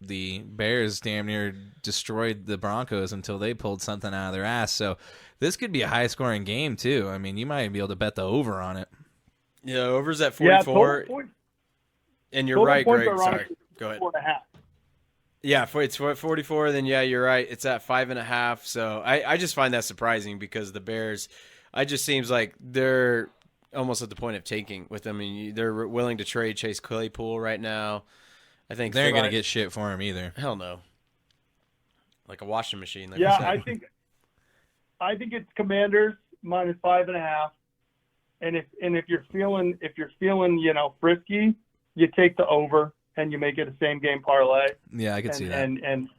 the Bears damn near destroyed the Broncos until they pulled something out of their ass. So this could be a high-scoring game too. I mean, you might be able to bet the over on it. Yeah, over's at 44. Yeah, and you're right, Greg. Sorry, go ahead. 4.5. Yeah, it's 44. Then you're right. It's at 5.5. So I just find that surprising, because the Bears, it just seems like they're almost at the point of tanking with them. I mean, they're willing to trade Chase Claypool right now. I think they're going to get shit for him either. Hell no. Like a washing machine. Like I think it's Commanders minus 5.5. And if you're feeling frisky, you take the over and you make it a same game parlay. Yeah, I could see that. And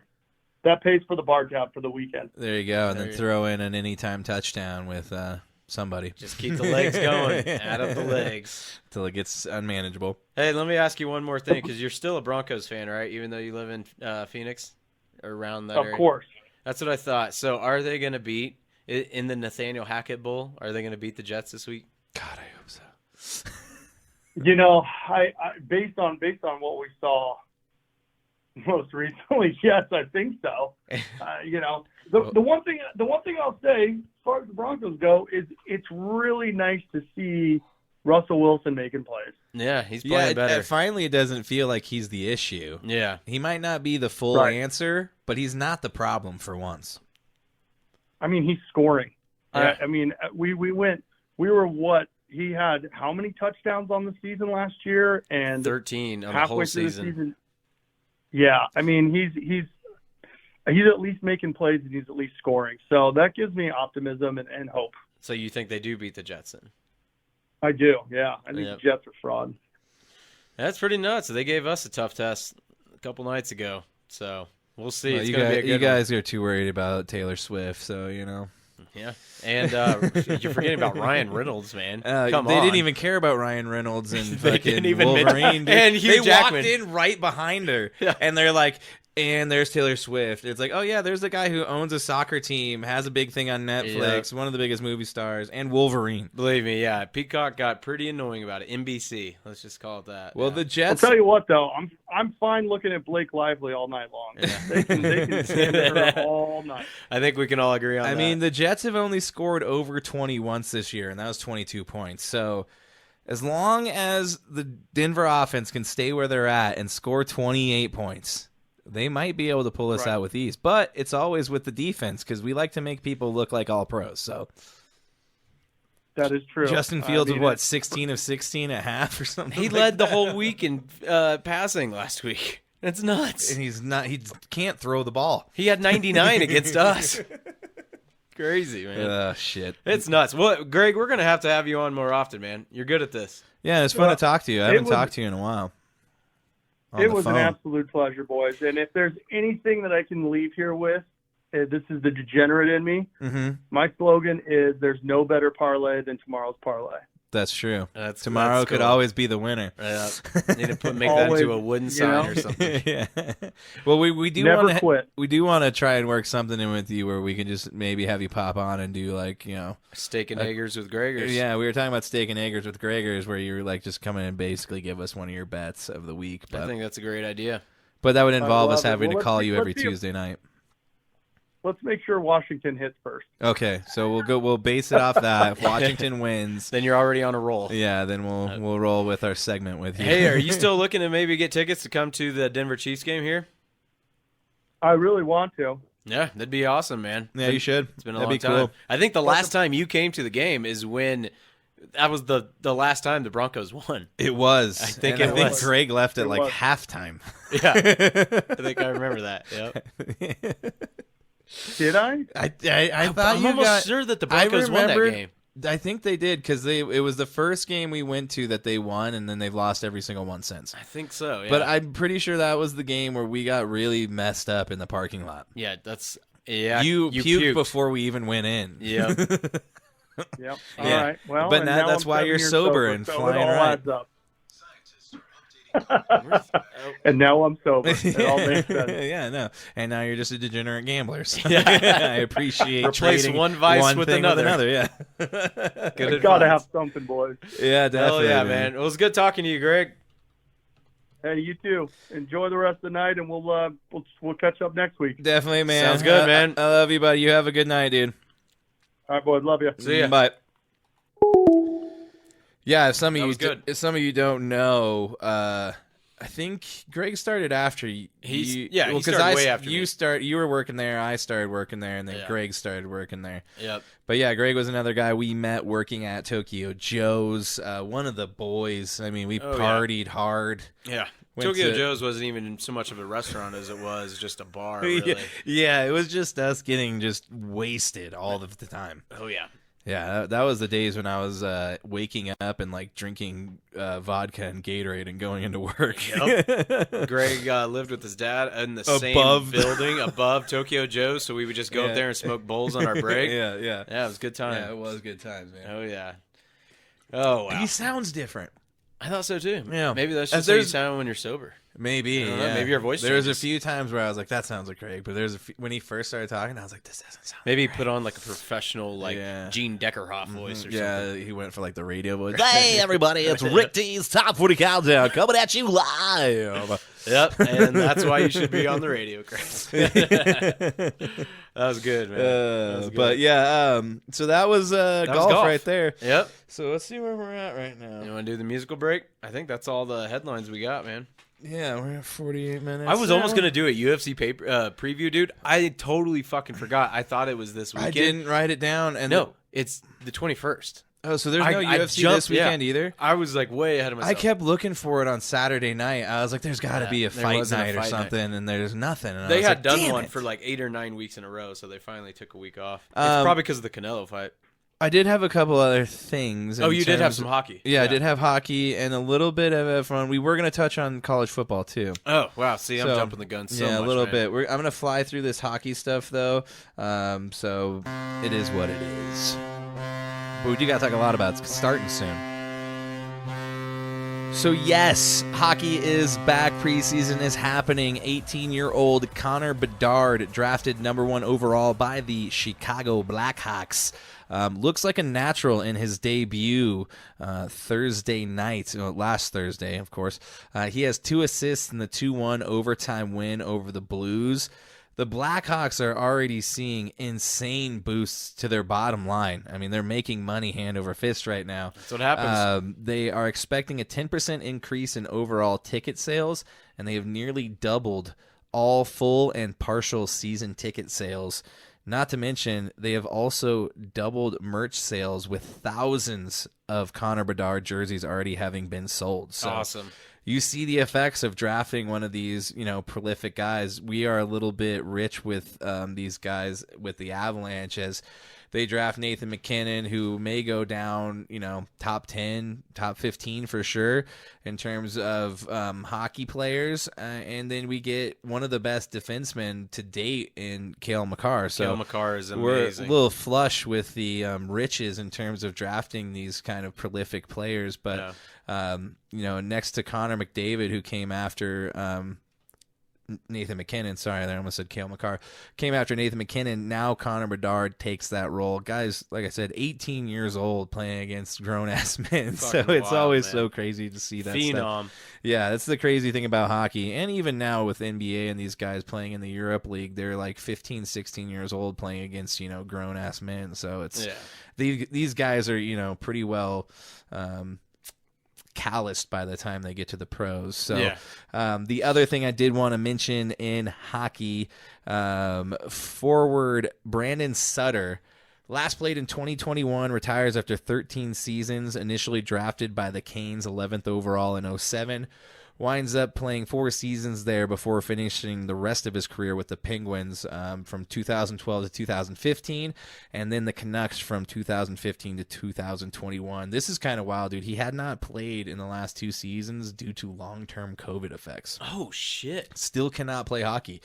that pays for the bar tab for the weekend. There you go. And then throw in an anytime touchdown with somebody. Just keep the legs going. Add up the legs till it gets unmanageable. Hey, let me ask you one more thing, because you're still a Broncos fan, right? Even though you live in Phoenix, or around that area. Of course. That's what I thought. So are they going to beat in the Nathaniel Hackett Bowl? Are they going to beat the Jets this week? God, I hope so. I based on what we saw most recently, yes, I think so. The one thing I'll say, as far as the Broncos go, is it's really nice to see Russell Wilson making plays. Yeah, he's playing better. Finally, it doesn't feel like he's the issue. Yeah, he might not be the full answer, but he's not the problem for once. I mean, he's scoring. I mean, we were what? He had how many touchdowns on the season last year? And 13 on the whole season. Yeah, I mean, he's at least making plays, and he's at least scoring. So that gives me optimism and hope. So you think they do beat the Jets then? I do, yeah. I think the Jets are fraud. That's pretty nuts. They gave us a tough test a couple nights ago, so we'll see. Well, it's going to be a good you guys are too worried about Taylor Swift, so Yeah, and you're forgetting about Ryan Reynolds, man. Come they on. didn't even care about Ryan Reynolds and They fucking didn't even Wolverine. and Hugh they Jackman. walked in right behind her, Yeah. and they're like, and there's Taylor Swift. It's like, oh yeah, there's the guy who owns a soccer team, has a big thing on Netflix, one of the biggest movie stars, and Wolverine. Believe me, yeah. Peacock got pretty annoying about it. NBC, let's just call it that. Well, yeah. the I'll Jets. tell you what, though, I'm fine looking at Blake Lively all night long. They can stand her all night. I think we can all agree on that. I mean, the Jets have only scored over 20 once this year, and that was 22 points. So, as long as the Denver offense can stay where they're at and score 28 points, they might be able to pull us out with ease. But it's always with the defense because we like to make people look like all pros. So That is true. Justin Fields was 16 of 16 at half or something. he led the whole week in passing last week. That's nuts. And he's not. He can't throw the ball. He had 99 against us. Crazy, man. Shit. It's nuts. Well, Greg, we're going to have you on more often, man. You're good at this. Yeah, it's fun to talk to you. I haven't talked to you in a while. It was an absolute pleasure, boys. And if there's anything that I can leave here with, this is the degenerate in me. Mm-hmm. My slogan is there's no better parlay than tomorrow's parlay. That's true. that's Tomorrow cool. could always be the winner. Yeah. Need to make that into a wooden sign or something. Yeah. Well, we do Never want to quit. We do want to try and work something in with you where we can just maybe have you pop on and do Steak and eggers with Gregors. Yeah, we were talking about steak and eggers with Gregors, where you were like just come in and basically give us one of your bets of the week. But, I think that's a great idea. but that would involve us love it. having Well, to call you every let's see if- Tuesday night. Let's make sure Washington hits first. Okay, so we'll base it off that. If Washington wins, Then you're already on a roll. yeah, then we'll roll with our segment with you. Hey, are you still looking to maybe get tickets to come to the Denver Chiefs game here? I really want to. Yeah, that'd be awesome, man. Yeah, you should. It's been a That'd long be time. cool. I think the last time you came to the game is when that was the last time the Broncos won. It was. I think And it was. Greg left at It like was. halftime. Yeah, I think I remember that. Yep. Did I? I thought I'm you almost got. sure that the I Broncos won that remembered- game. I think they did because it was the first game we went to that they won, and then they've lost every single one since. I think so. Yeah. But I'm pretty sure that was the game where we got really messed up in the parking lot. you You puked before we even went in. Yeah. Yep. All Yeah. right. Well, But and now that's I'm why 7 you're years sober and so flying it all right. adds up. And now I'm sober. It all makes sense. Yeah, no. And now you're just a degenerate gambler. So Yeah. I appreciate Replace trading one vice with thing another. Yeah. Good Gotta advice. have something, boys. Yeah, Hell definitely. yeah, man. It was good talking to you, Greg. Hey, you too. Enjoy the rest of the night, and we'll catch up next week. Definitely, man. Sounds good, man. I love you, buddy. You have a good night, dude. All right, boys. Love you. See ya. Bye. Yeah, if some of That you was good. if some of you don't know, I think Greg started after you. He because started way after me. You were working there. I started working there, and then Yeah. Greg started working there. Yep. But yeah, Greg was another guy we met working at Tokyo Joe's. One of the boys. I mean, we Oh, yeah. partied hard. Yeah. Went Tokyo to- Joe's wasn't even so much of a restaurant as it was just a bar, really. Yeah, it was just us getting just wasted all of the time. Oh, yeah. Yeah, that was the days when I was waking up and like drinking vodka and Gatorade and going into work. Yep. Greg lived with his dad in the same Above. building above Tokyo Joe's, so we would just go Yeah. up there and smoke bowls on our break. yeah. Yeah, it was a good time. Yeah, it was good times, man. Oh, yeah. Oh, wow. He sounds different. I thought so, too. Yeah. Maybe that's As just how you there's- sound when you're sober. Maybe, I don't know, yeah. maybe your voice There was a changes. few times where I was like, "That sounds like Greg," but when he first started talking, I was like, "This doesn't sound." Maybe like put on like a professional, like Yeah. Gene Deckerhoff voice or Yeah, something. he went for like the radio voice. Hey, everybody, it's Rick T's Top 40 Countdown coming at you live. Yep, and that's why you should be on the radio, Chris. That was good, man. That was good. But yeah, so that was golf golf. right there. Yep. So let's see where we're at right now. You want to do the musical break? I think that's all the headlines we got, man. Yeah, we're at 48 minutes. I was now. almost gonna do a UFC paper preview, dude. I totally fucking forgot. I thought it was this weekend. I didn't write it down. And No, it's the 21st. oh, so there's I- no I UFC jumped- this weekend yeah. either. I was like way ahead of myself. I kept looking for it on Saturday night. I was like, "There's got to Yeah, be a there fight wasn't a night or fight night. something," and there's nothing. And I They was had like, done "Damn one it." for like 8 or 9 weeks in a row, so they finally took a week off. It's Um, probably because of the Canelo fight. I did have a couple other things. Oh, you did have some hockey. Yeah, I did have hockey and a little bit of F1. We were going to touch on college football, too. Oh, wow. See, I'm jumping the gun so much, a little man. bit. I'm going to fly through this hockey stuff, though. So it is what it is. But we do got to talk a lot about it. It's starting soon. So, yes, hockey is back. Preseason is happening. 18-year-old Connor Bedard, drafted number 1 overall by the Chicago Blackhawks. Looks like a natural in his debut Thursday night, last Thursday, of course. He has 2 assists in the 2-1 overtime win over the Blues. The Blackhawks are already seeing insane boosts to their bottom line. I mean, they're making money hand over fist right now. That's what happens. They are expecting a 10% increase in overall ticket sales, and they have nearly doubled all full and partial season ticket sales. Not to mention, they have also doubled merch sales with thousands of Connor Bedard jerseys already having been sold. So awesome. You see the effects of drafting one of these, prolific guys. We are a little bit rich with these guys with the Avalanche as they draft Nathan McKinnon, who may go down, top 10, top 15 for sure in terms of hockey players. And then we get one of the best defensemen to date in Cale Makar. So Cale Makar is amazing. We're a little flush with the riches in terms of drafting these kind of prolific players. But, next to Connor McDavid, who came after Nathan McKinnon, sorry, I almost said Cale Makar, came after Nathan McKinnon. Now Connor Bedard takes that role. Guys, like I said, 18 years old playing against grown-ass men. So it's always so crazy to see that Phenom. stuff. Yeah, that's the crazy thing about hockey. And even now with NBA and these guys playing in the Europe League, they're like 15, 16 years old playing against, grown-ass men. So it's these guys are, pretty well calloused by the time they get to the pros. So the other thing I did want to mention in hockey, forward Brandon Sutter, last played in 2021, retires after 13 seasons, initially drafted by the Canes 11th overall in 2007. Winds up playing 4 seasons there before finishing the rest of his career with the Penguins from 2012 to 2015, and then the Canucks from 2015 to 2021. This is kind of wild, dude. He had not played in the last 2 seasons due to long-term COVID effects. Oh, shit. Still cannot play hockey.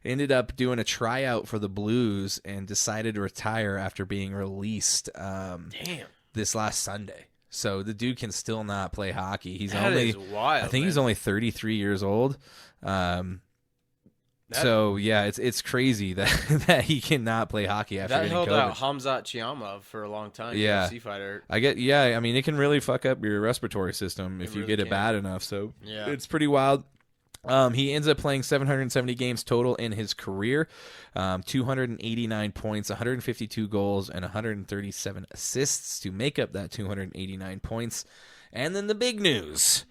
Ended up doing a tryout for the Blues and decided to retire after being released this last Sunday. So the dude can still not play hockey. He's only wild. I think he's only 33 years old. It's crazy that he cannot play hockey after getting COVID. That held out Hamzat Chiamov for a long time. UFC fighter. I mean, it can really fuck up your respiratory system if you get it bad enough. So it's pretty wild. He ends up playing 770 games total in his career, 289 points, 152 goals, and 137 assists to make up that 289 points. And then the big news,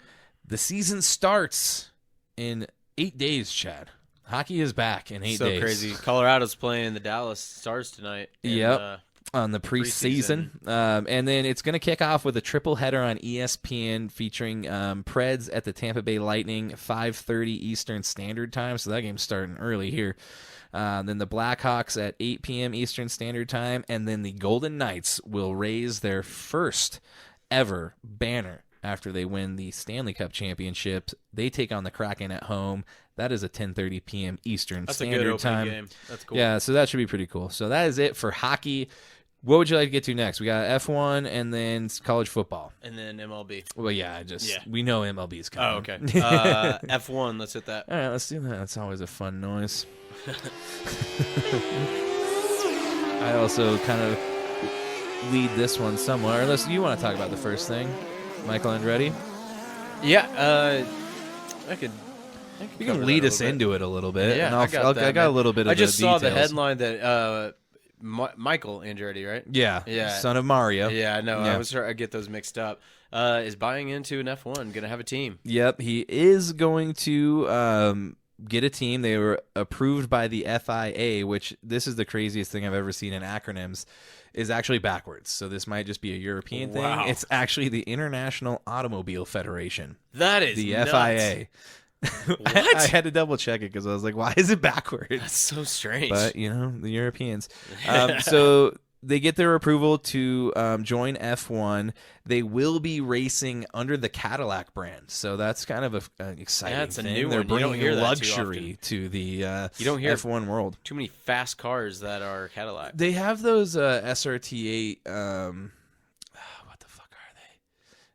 the season starts in 8 days, Chad. Hockey is back in 8 days. So crazy. Colorado's playing the Dallas Stars tonight. Yep. On the preseason. And then it's going to kick off with a triple header on ESPN featuring Preds at the Tampa Bay Lightning, 5:30 Eastern Standard Time. So that game's starting early here. Then the Blackhawks at 8 p.m. Eastern Standard Time. And then the Golden Knights will raise their first ever banner after they win the Stanley Cup Championship. They take on the Kraken at home. That is a 10:30 p.m. Eastern Standard Time. Game. That's cool. Yeah, so that should be pretty cool. So that is it for hockey. What would you like to get to next? We got F1 and then college football. And then MLB. Well, we know MLB is coming. Oh, okay. F1, let's hit that. All right, let's do that. That's always a fun noise. I also kind of lead this one somewhere. Unless you want to talk about the first thing. Michael Andretti? Yeah, I could you can lead us into it a little bit. Yeah, and I got a little bit of I just saw the details. headline that Michael Andretti, right? Yeah, son of Mario. Yeah, no, I get those mixed up. Is buying into an F1, going to have a team. Yep, he is going to get a team. They were approved by the FIA, which this is the craziest thing I've ever seen in acronyms, is actually backwards. So this might just be a European thing. It's actually the International Automobile Federation. That is the nuts. FIA. What? I had to double check it because I was like, why is it backwards? That's so strange. But, the Europeans. So they get their approval to join F1. They will be racing under the Cadillac brand, so that's kind of an exciting thing. A new They're one. You don't bringing hear that luxury to the you don't hear F1 world. Too many fast cars that are Cadillac. They have those SRT8. What the fuck are they?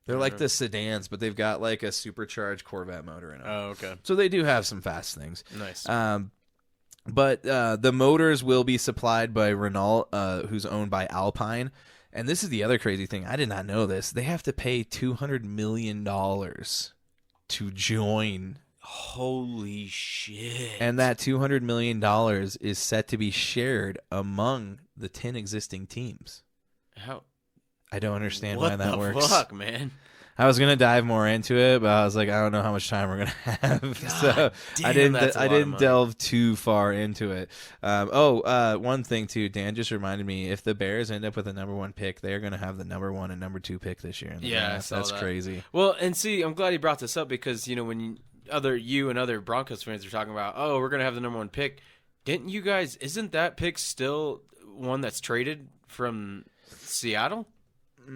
They're like the sedans, but they've got like a supercharged Corvette motor in them. Oh, okay. So they do have some fast things. Nice. But the motors will be supplied by Renault, who's owned by Alpine. And this is the other crazy thing. I did not know this. They have to pay $200 million to join. Holy shit. And that $200 million is set to be shared among the 10 existing teams. How? I don't understand why that works. What the fuck, man? I was gonna dive more into it, but I was like, I don't know how much time we're gonna have, so I didn't delve too far into it. One thing too, Dan just reminded me: if the Bears end up with the number 1 pick, they're gonna have the number 1 and number 2 pick this year. In the draft. That's crazy. Well, and see, I'm glad you brought this up because when you and other Broncos fans are talking about, oh, we're gonna have the number 1 pick. Didn't you guys? Isn't that pick still one that's traded from Seattle?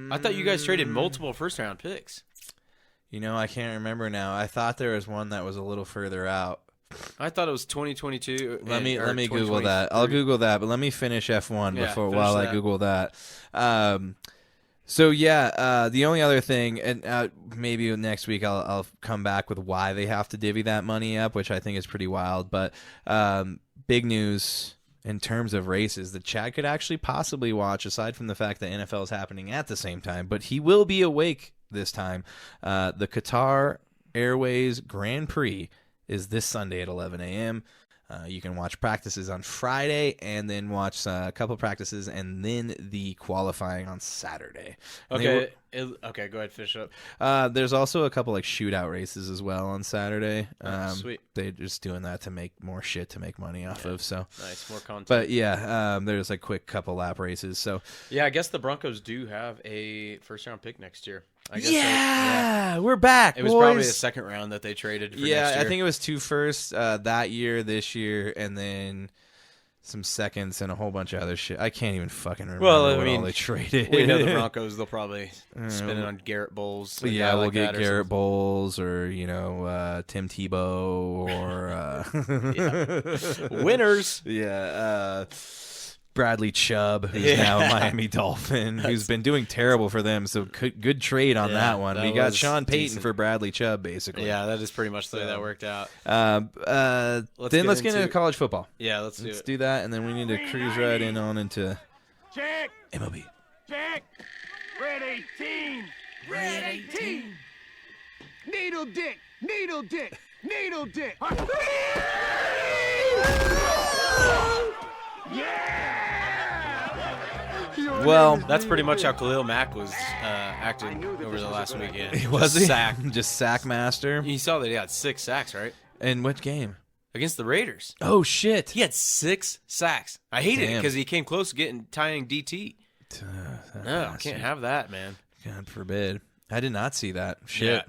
I thought you guys traded multiple first-round picks. I can't remember now. I thought there was one that was a little further out. I thought it was 2022. Let me Google that. I'll Google that, but let me finish F1 while I Google that. The only other thing, and maybe next week I'll come back with why they have to divvy that money up, which I think is pretty wild. But big news. In terms of races that Chad could actually possibly watch, aside from the fact that NFL is happening at the same time, but he will be awake this time. The Qatar Airways Grand Prix is this Sunday at 11 a.m. You can watch practices on Friday and then watch a couple practices and then the qualifying on Saturday. Okay, okay, go ahead, finish up. There's also a couple like shootout races as well on Saturday. Sweet. They're just doing that to make more shit to make money off of. So nice, more content. But there's like quick couple lap races. So I guess the Broncos do have a first-round pick next year. I guess we're back. It was probably the second round that they traded for next year. I think it was 2 firsts that year, this year, and then some seconds and a whole bunch of other shit. I can't even fucking remember all they traded. We know the Broncos, they'll probably spin it on Garrett Bowles. Yeah, we'll get Garrett Bowles or, Tim Tebow or... Winners. Bradley Chubb, who's now a Miami Dolphin, who's been doing terrible for them. So good trade on that one. We got Sean Payton for Bradley Chubb, basically. Yeah, that is pretty much the way that worked out. Let's get into college football. Yeah, let's do that, and then we need to cruise right into Check. MLB. Check. Red 18. Red 18. Needle dick. Needle dick. Needle dick. Well, that's pretty much how Khalil Mack was acting over the last weekend. Was he? Just sack master? You saw that he had 6 sacks, right? In what game? Against the Raiders. Oh, shit. He had 6 sacks. I hated it because he came close to tying DT. No, I can't have that, man. God forbid. I did not see that. Shit.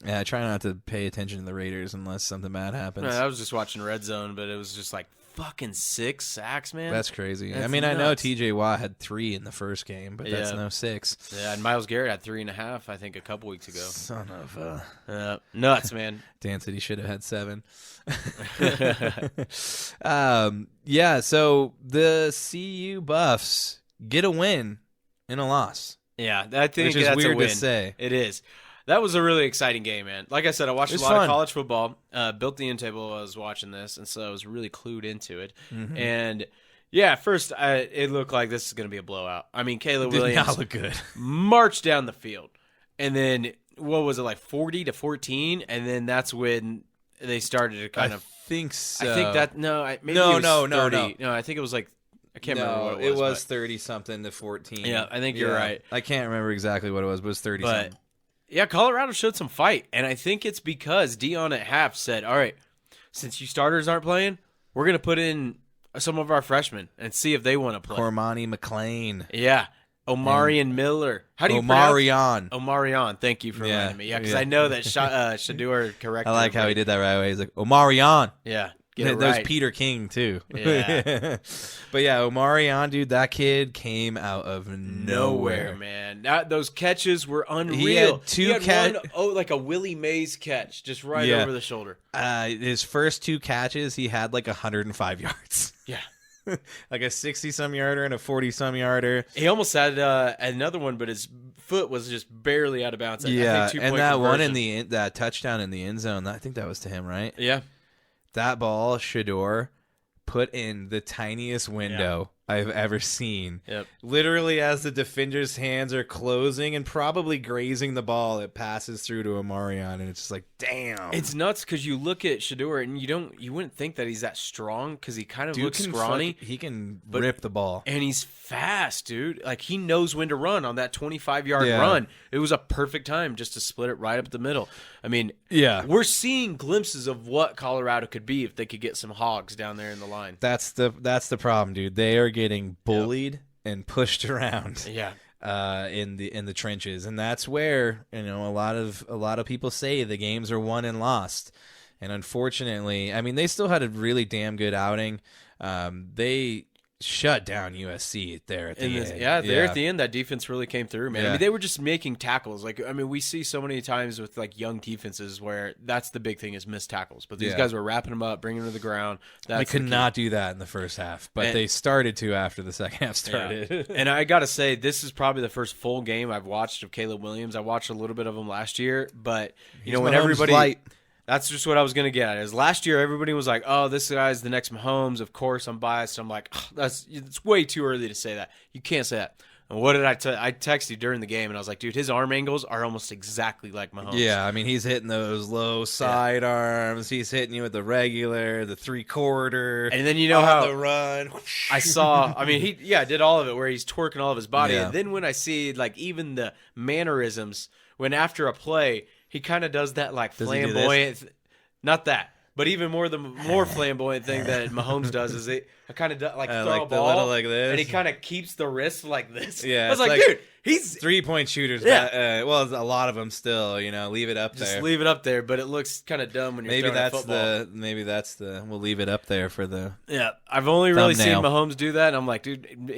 Yeah, I try not to pay attention to the Raiders unless something bad happens. No, I was just watching Red Zone, but it was just like fucking 6 sacks, man. That's crazy. That's nuts. I know TJ Watt had 3 in the first game, but that's no 6. Yeah, and Myles Garrett had 3.5, I think, a couple weeks ago. Son of a... nuts, man. Dan said he should have had 7. So the CU Buffs get a win in a loss. Yeah, I think which is that's weird a win. To say. It is. That was a really exciting game, man. Like I said, I watched a lot of college football. Built the end table while I was watching this, and so I was really clued into it. Mm-hmm. And at first, it looked like this is going to be a blowout. I mean, Caleb Williams not look good. Marched down the field, and then what was it, like 40-14? And then that's when they started to kind of think so. I think that no. I think it was like. I can't remember what it was. It was 30-something to 14. Yeah, I think you're right. I can't remember exactly what it was, but it was 30-something. Yeah, Colorado showed some fight, and I think it's because Dion at half said, all right, since you starters aren't playing, we're going to put in some of our freshmen and see if they want to play. Cormani McLean. Yeah. Omarion Miller. How do you Omarion. Omarion. Thank you for reminding me. Yeah, because I know that Shador corrected. I like how he did that right away. He's like, Omarion. Yeah. Get it There's right. Peter King too. Yeah. But yeah, Omarion, dude, that kid came out of nowhere, man. Those catches were unreal. He had two like a Willie Mays catch, just right over the shoulder. His first 2 catches, he had like 105 yards. Yeah. Like a 60-some yarder and a 40-some yarder. He almost had another one, but his foot was just barely out of bounds. Yeah, I think and that conversion. one that touchdown in the end zone, I think that was to him, right? Yeah. That ball, Shador put in the tiniest window I've ever seen. Yep. Literally, as the defender's hands are closing and probably grazing the ball, it passes through to Omarion, and it's just like, damn. It's nuts because you look at Shador and you wouldn't think that he's that strong because he kind of looks scrawny. He can rip the ball. And he's fast, dude. Like, he knows when to run on that 25-yard run. It was a perfect time just to split it right up the middle. I mean, we're seeing glimpses of what Colorado could be if they could get some hogs down there in the line. That's the problem, dude. They are getting bullied and pushed around. Yeah. In the trenches, and that's where a lot of people say the games are won and lost. And unfortunately, I mean, they still had a really damn good outing. They shut down USC there at the end. There at the end, that defense really came through, man. Yeah. I mean, they were just making tackles. Like, I mean, we see so many times with like young defenses where that's the big thing is missed tackles. But these guys were wrapping them up, bringing them to the ground. They could not do that in the first half, but they started to after the second half started. Yeah. And I got to say, this is probably the first full game I've watched of Caleb Williams. I watched a little bit of him last year, but when everybody light. That's just what I was going to get at. Is last year everybody was like, "Oh, this guy's the next Mahomes." Of course, I'm biased. I'm like, it's way too early to say that. You can't say that. And what did I texted you during the game, and I was like, dude, his arm angles are almost exactly like Mahomes. Yeah, I mean, he's hitting those low side arms. He's hitting you with the regular, the 3/4. And then how the run. I saw, I mean, he did all of it where he's twerking all of his body. Yeah. And then when I see like even the mannerisms when after a play, he kind of does that like flamboyant, not that, but even more flamboyant thing that Mahomes does is I kind of like throw like a the ball little like this, and he kind of keeps the wrist like this. Yeah, I was like, dude, he's 3-point shooters. Yeah. Well, a lot of them still. Leave it up there. Just leave it up there, but it looks kind of dumb when you're throwing a football. We'll leave it up there for the. Yeah, I've only really seen thumbnail. Mahomes do that, and I'm like, dude,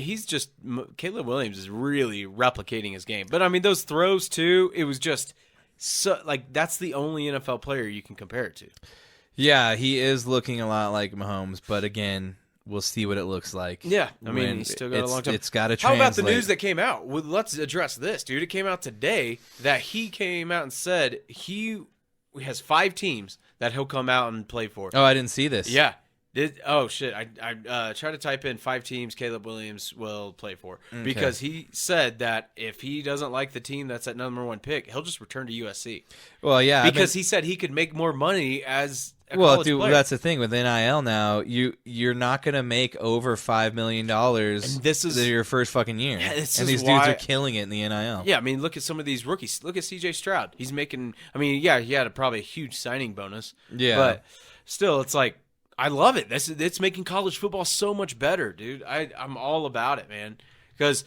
Caleb Williams is really replicating his game. But I mean, those throws too, it was just. So, like, that's the only NFL player you can compare it to. Yeah, he is looking a lot like Mahomes, but again, we'll see what it looks like. Yeah, I mean, he's still got a long time. It's got to translate. How about the news that came out? Well, let's address this, dude. It came out today that he came out and said he has 5 teams that he'll come out and play for. Oh, I didn't see this. Yeah. Oh, shit. I tried to type in 5 teams Caleb Williams will play for. Okay. Because he said that if he doesn't like the team that's at number 1 pick, he'll just return to USC. Well, yeah. Because he said he could make more money as a college player. That's the thing with NIL now. You're not going to make over $5 million and this is your first fucking year. Yeah, and these dudes are killing it in the NIL. Yeah, I mean, look at some of these rookies. Look at CJ Stroud. He's making – I mean, yeah, he had probably a huge signing bonus. Yeah. But still, it's like – I love it. It's making college football so much better, dude. I'm all about it, man. Because,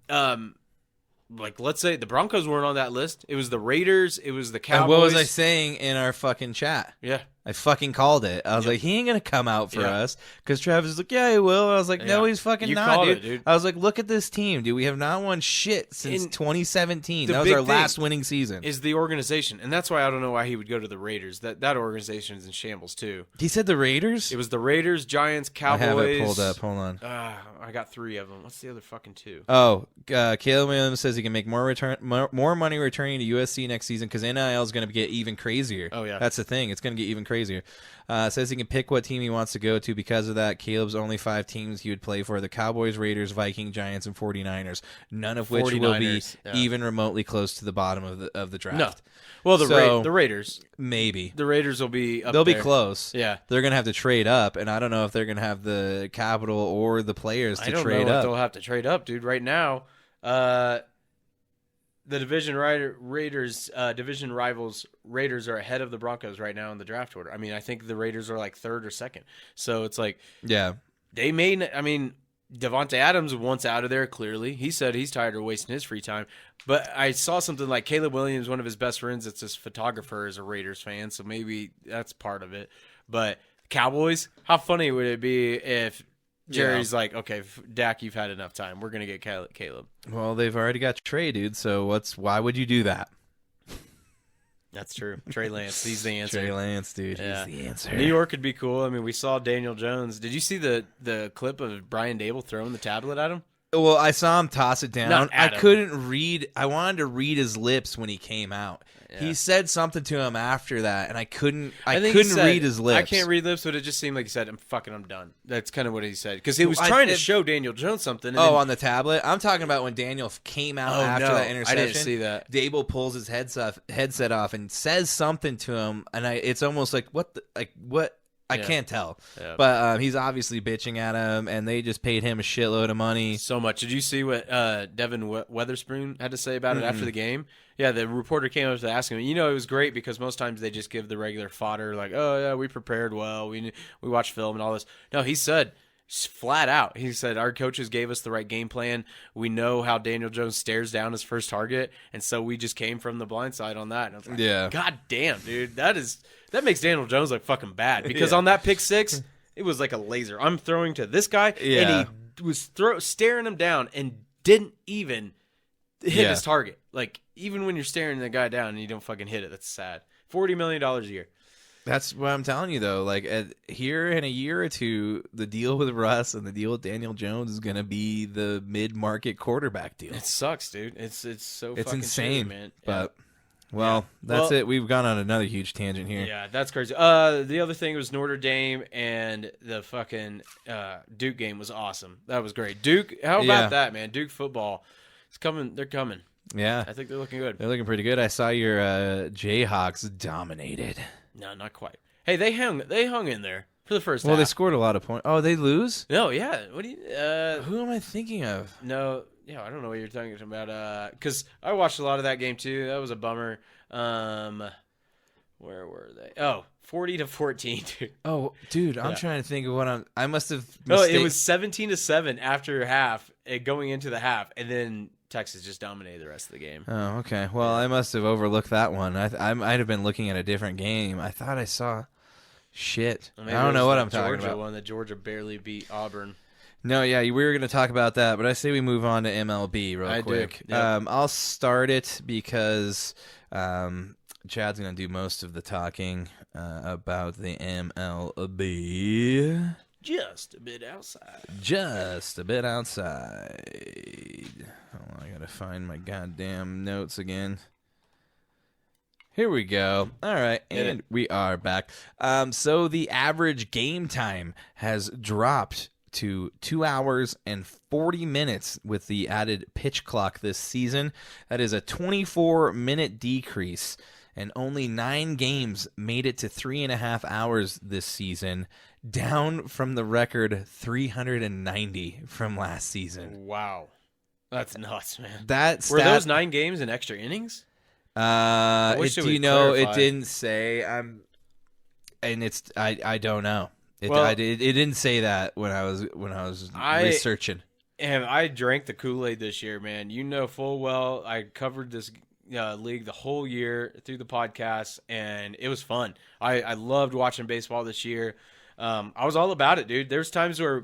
like, let's say the Broncos weren't on that list. It was the Raiders. It was the Cowboys. And what was I saying in our fucking chat? Yeah. I fucking called it. I was like, he ain't going to come out for us. Because Travis was like, yeah, he will. And I was like, no, he's fucking not, dude. I was like, look at this team, dude. We have not won shit since 2017. That was our last winning season. Is the organization. And that's why I don't know why he would go to the Raiders. That organization is in shambles, too. He said the Raiders? It was the Raiders, Giants, Cowboys. I have it pulled up. Hold on. I got 3 of them. What's the other fucking 2? Oh, Caleb Williams says he can make more money returning to USC next season because NIL is going to get even crazier. Oh, yeah. That's the thing. It's going to get even crazier. Says he can pick what team he wants to go to because of that. Caleb's only 5 teams he would play for: the Cowboys, Raiders, Vikings, Giants, and 49ers. None of which will be even remotely close to the bottom of the draft. No. Well, the Raiders. Maybe. The Raiders will be up They'll there. be close. Yeah. They're going to have to trade up, and I don't know if they're going to have the capital or the players to trade up. I don't know if they'll have to trade up, dude. Right now, the division rivals Raiders are ahead of the Broncos right now in the draft order. I mean, I think the Raiders are like 3rd or 2nd. So it's like, yeah, they may. I mean, Devontae Adams wants out of there. Clearly, he said he's tired of wasting his free time. But I saw something like Caleb Williams, one of his best friends, that's his photographer, is a Raiders fan. So maybe that's part of it. But Cowboys. How funny would it be if Jerry's like, okay, Dak, you've had enough time. We're gonna get Caleb. Well, they've already got Trey, dude. So why would you do that? That's true. Trey Lance, he's the answer. Trey Lance, dude, he's the answer. New York could be cool. I mean, we saw Daniel Jones. Did you see the clip of Brian Dable throwing the tablet at him? Well, I saw him toss it down. Not at him. Couldn't read. I wanted to read his lips when he came out. Yeah. He said something to him after that, and I couldn't read his lips. I can't read lips, but it just seemed like he said, I'm done. That's kind of what he said. Because he was trying to show Daniel Jones something. And on the tablet? I'm talking about when Daniel came out after that interception. I didn't see that. Dable pulls his headset off and says something to him, and it's almost like, what? I can't tell. Yeah. But he's obviously bitching at him, and they just paid him a shitload of money. So much. Did you see what Devin Weatherspoon had to say about it after the game? Yeah, the reporter came up to ask him. It was great because most times they just give the regular fodder, like, oh, yeah, we prepared well. We watched film and all this. No, he said flat out. He said, our coaches gave us the right game plan. We know how Daniel Jones stares down his first target, and so we just came from the blind side on that. And I was like, God damn, dude. That makes Daniel Jones look fucking bad because on that pick six, it was like a laser. I'm throwing to this guy, and he was staring him down and didn't even hit his target. Like, even when you're staring the guy down and you don't fucking hit it, that's sad. $40 million a year. That's what I'm telling you, though. Like, here in a year or two, the deal with Russ and the deal with Daniel Jones is going to be the mid-market quarterback deal. It sucks, dude. It's so it's fucking insane, shitty, man. But... Well, that's it. We've gone on another huge tangent here. Yeah, that's crazy. The other thing was Notre Dame and the fucking Duke game was awesome. That was great. Duke, how about that, man? Duke football is coming. They're coming. Yeah. I think they're looking good. They're looking pretty good. I saw your Jayhawks dominated. No, not quite. Hey, they hung in there for the first half. Well, they scored a lot of points. Oh, they lose? No, yeah. What do you who am I thinking of? No. Yeah, I don't know what you're talking about. Because I watched a lot of that game too. That was a bummer. Where were they? Oh, 40-14, dude. Oh, dude, I'm trying to think of I must have. No, it was 17-7 after half, going into the half, and then Texas just dominated the rest of the game. Oh, okay. Well, I must have overlooked that one. I might have been looking at a different game. I thought I saw. Shit, I don't know what I'm talking about. One that Georgia barely beat Auburn. No, yeah, we were going to talk about that, but I say we move on to MLB real quick. Yep. I'll start it because Chad's going to do most of the talking about the MLB. Just a bit outside. Hold on, I got to find my goddamn notes again. Here we go. All right, and we are back. So the average game time has dropped to 2 hours and 40 minutes with the added pitch clock this season. That is a 24-minute decrease, and only 9 games made it to 3.5 hours this season, down from the record 390 from last season. Wow. That's nuts, man. Were those 9 games in extra innings? It didn't say. And I don't know. It didn't say that when I was researching. And I drank the Kool-Aid this year, man. You know full well I covered this league the whole year through the podcast, and it was fun. I loved watching baseball this year. I was all about it, dude. There's times where,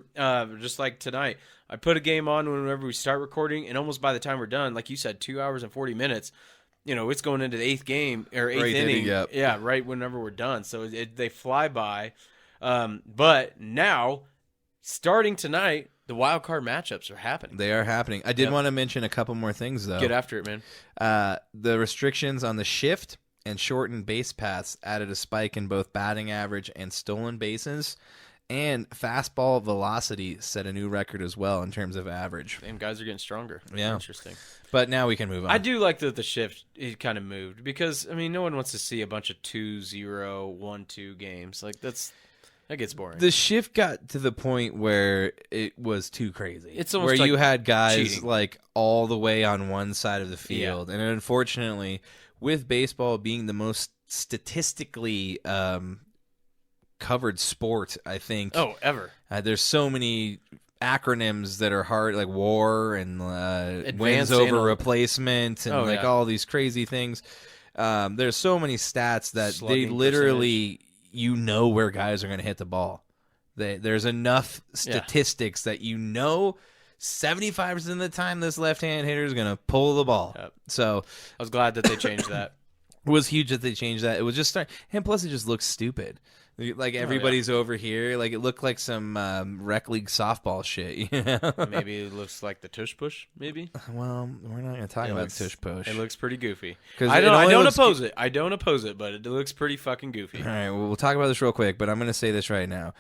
just like tonight, I put a game on whenever we start recording, and almost by the time we're done, like you said, 2 hours and 40 minutes, it's going into the 8th game or 8th inning. Yeah, right whenever we're done. So they fly by. But now, starting tonight, the wild card matchups are happening. They are happening. I did want to mention a couple more things, though. Get after it, man. The restrictions on the shift and shortened base paths added a spike in both batting average and stolen bases, and fastball velocity set a new record as well in terms of average. Damn, guys are getting stronger. Yeah. Interesting. But now we can move on. I do like that the shift it kind of moved because, no one wants to see a bunch of 2-0, 1-2 games. Like, that gets boring. The shift got to the point where it was too crazy. It's almost where like you had guys cheating. like all the way on one side of the field. And unfortunately, with baseball being the most statistically covered sport, I think. Oh, ever. There's so many acronyms that are hard, like WAR and wins Advanced over replacement and Oh, yeah. all these crazy things. There's so many stats that Slugging they literally you know where guys are going to hit the ball. There's enough statistics that 75% of the time this left-hand hitter is going to pull the ball. Yep. So I was glad that they changed that. It was huge that they changed that. It was just and plus it just looks stupid. Like everybody's over here. Like it looked like some rec league softball shit. You know? Maybe it looks like the tush push. Maybe. Well, we're not going to talk about tush push. It looks pretty goofy. I don't oppose it. I don't oppose it, but it looks pretty fucking goofy. All right, well, we'll talk about this real quick, but I'm going to say this right now.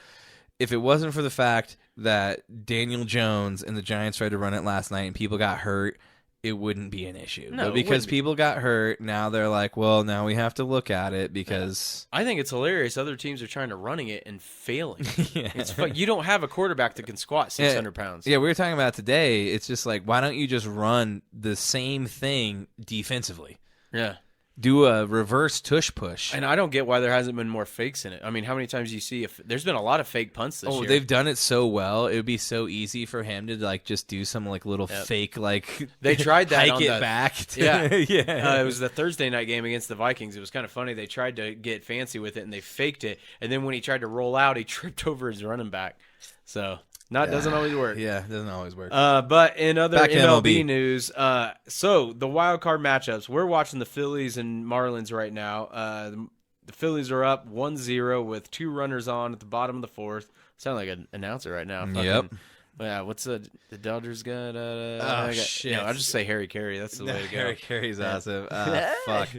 If it wasn't for the fact that Daniel Jones and the Giants tried to run it last night and people got hurt, it wouldn't be an issue. No, but because people got hurt, now they're like, well, now we have to look at it because... I think it's hilarious. Other teams are trying to running it and failing. Yeah. It's you don't have a quarterback that can squat 600 pounds. Yeah, we were talking about today. It's just like, why don't you just run the same thing defensively? Yeah. Do a reverse tush push. And I don't get why there hasn't been more fakes in it. I mean, how many times do you see there's been a lot of fake punts this year. They've done it so well. It would be so easy for him to like just do some like little fake like they tried that hike it back. Yeah. Yeah. It was the Thursday night game against the Vikings. It was kind of funny. They tried to get fancy with it and they faked it. And then when he tried to roll out, he tripped over his running back. So doesn't always work. Yeah, it doesn't always work. But in other MLB news, so the wild card matchups, we're watching the Phillies and Marlins right now. The Phillies are up 1-0 with 2 runners on at the bottom of the 4th. Sound like an announcer right now. Yep. Yeah, what's the Dodgers got? Shit. I'll just say Harry Carey. That's the way to go. Harry Carey's awesome. Fuck.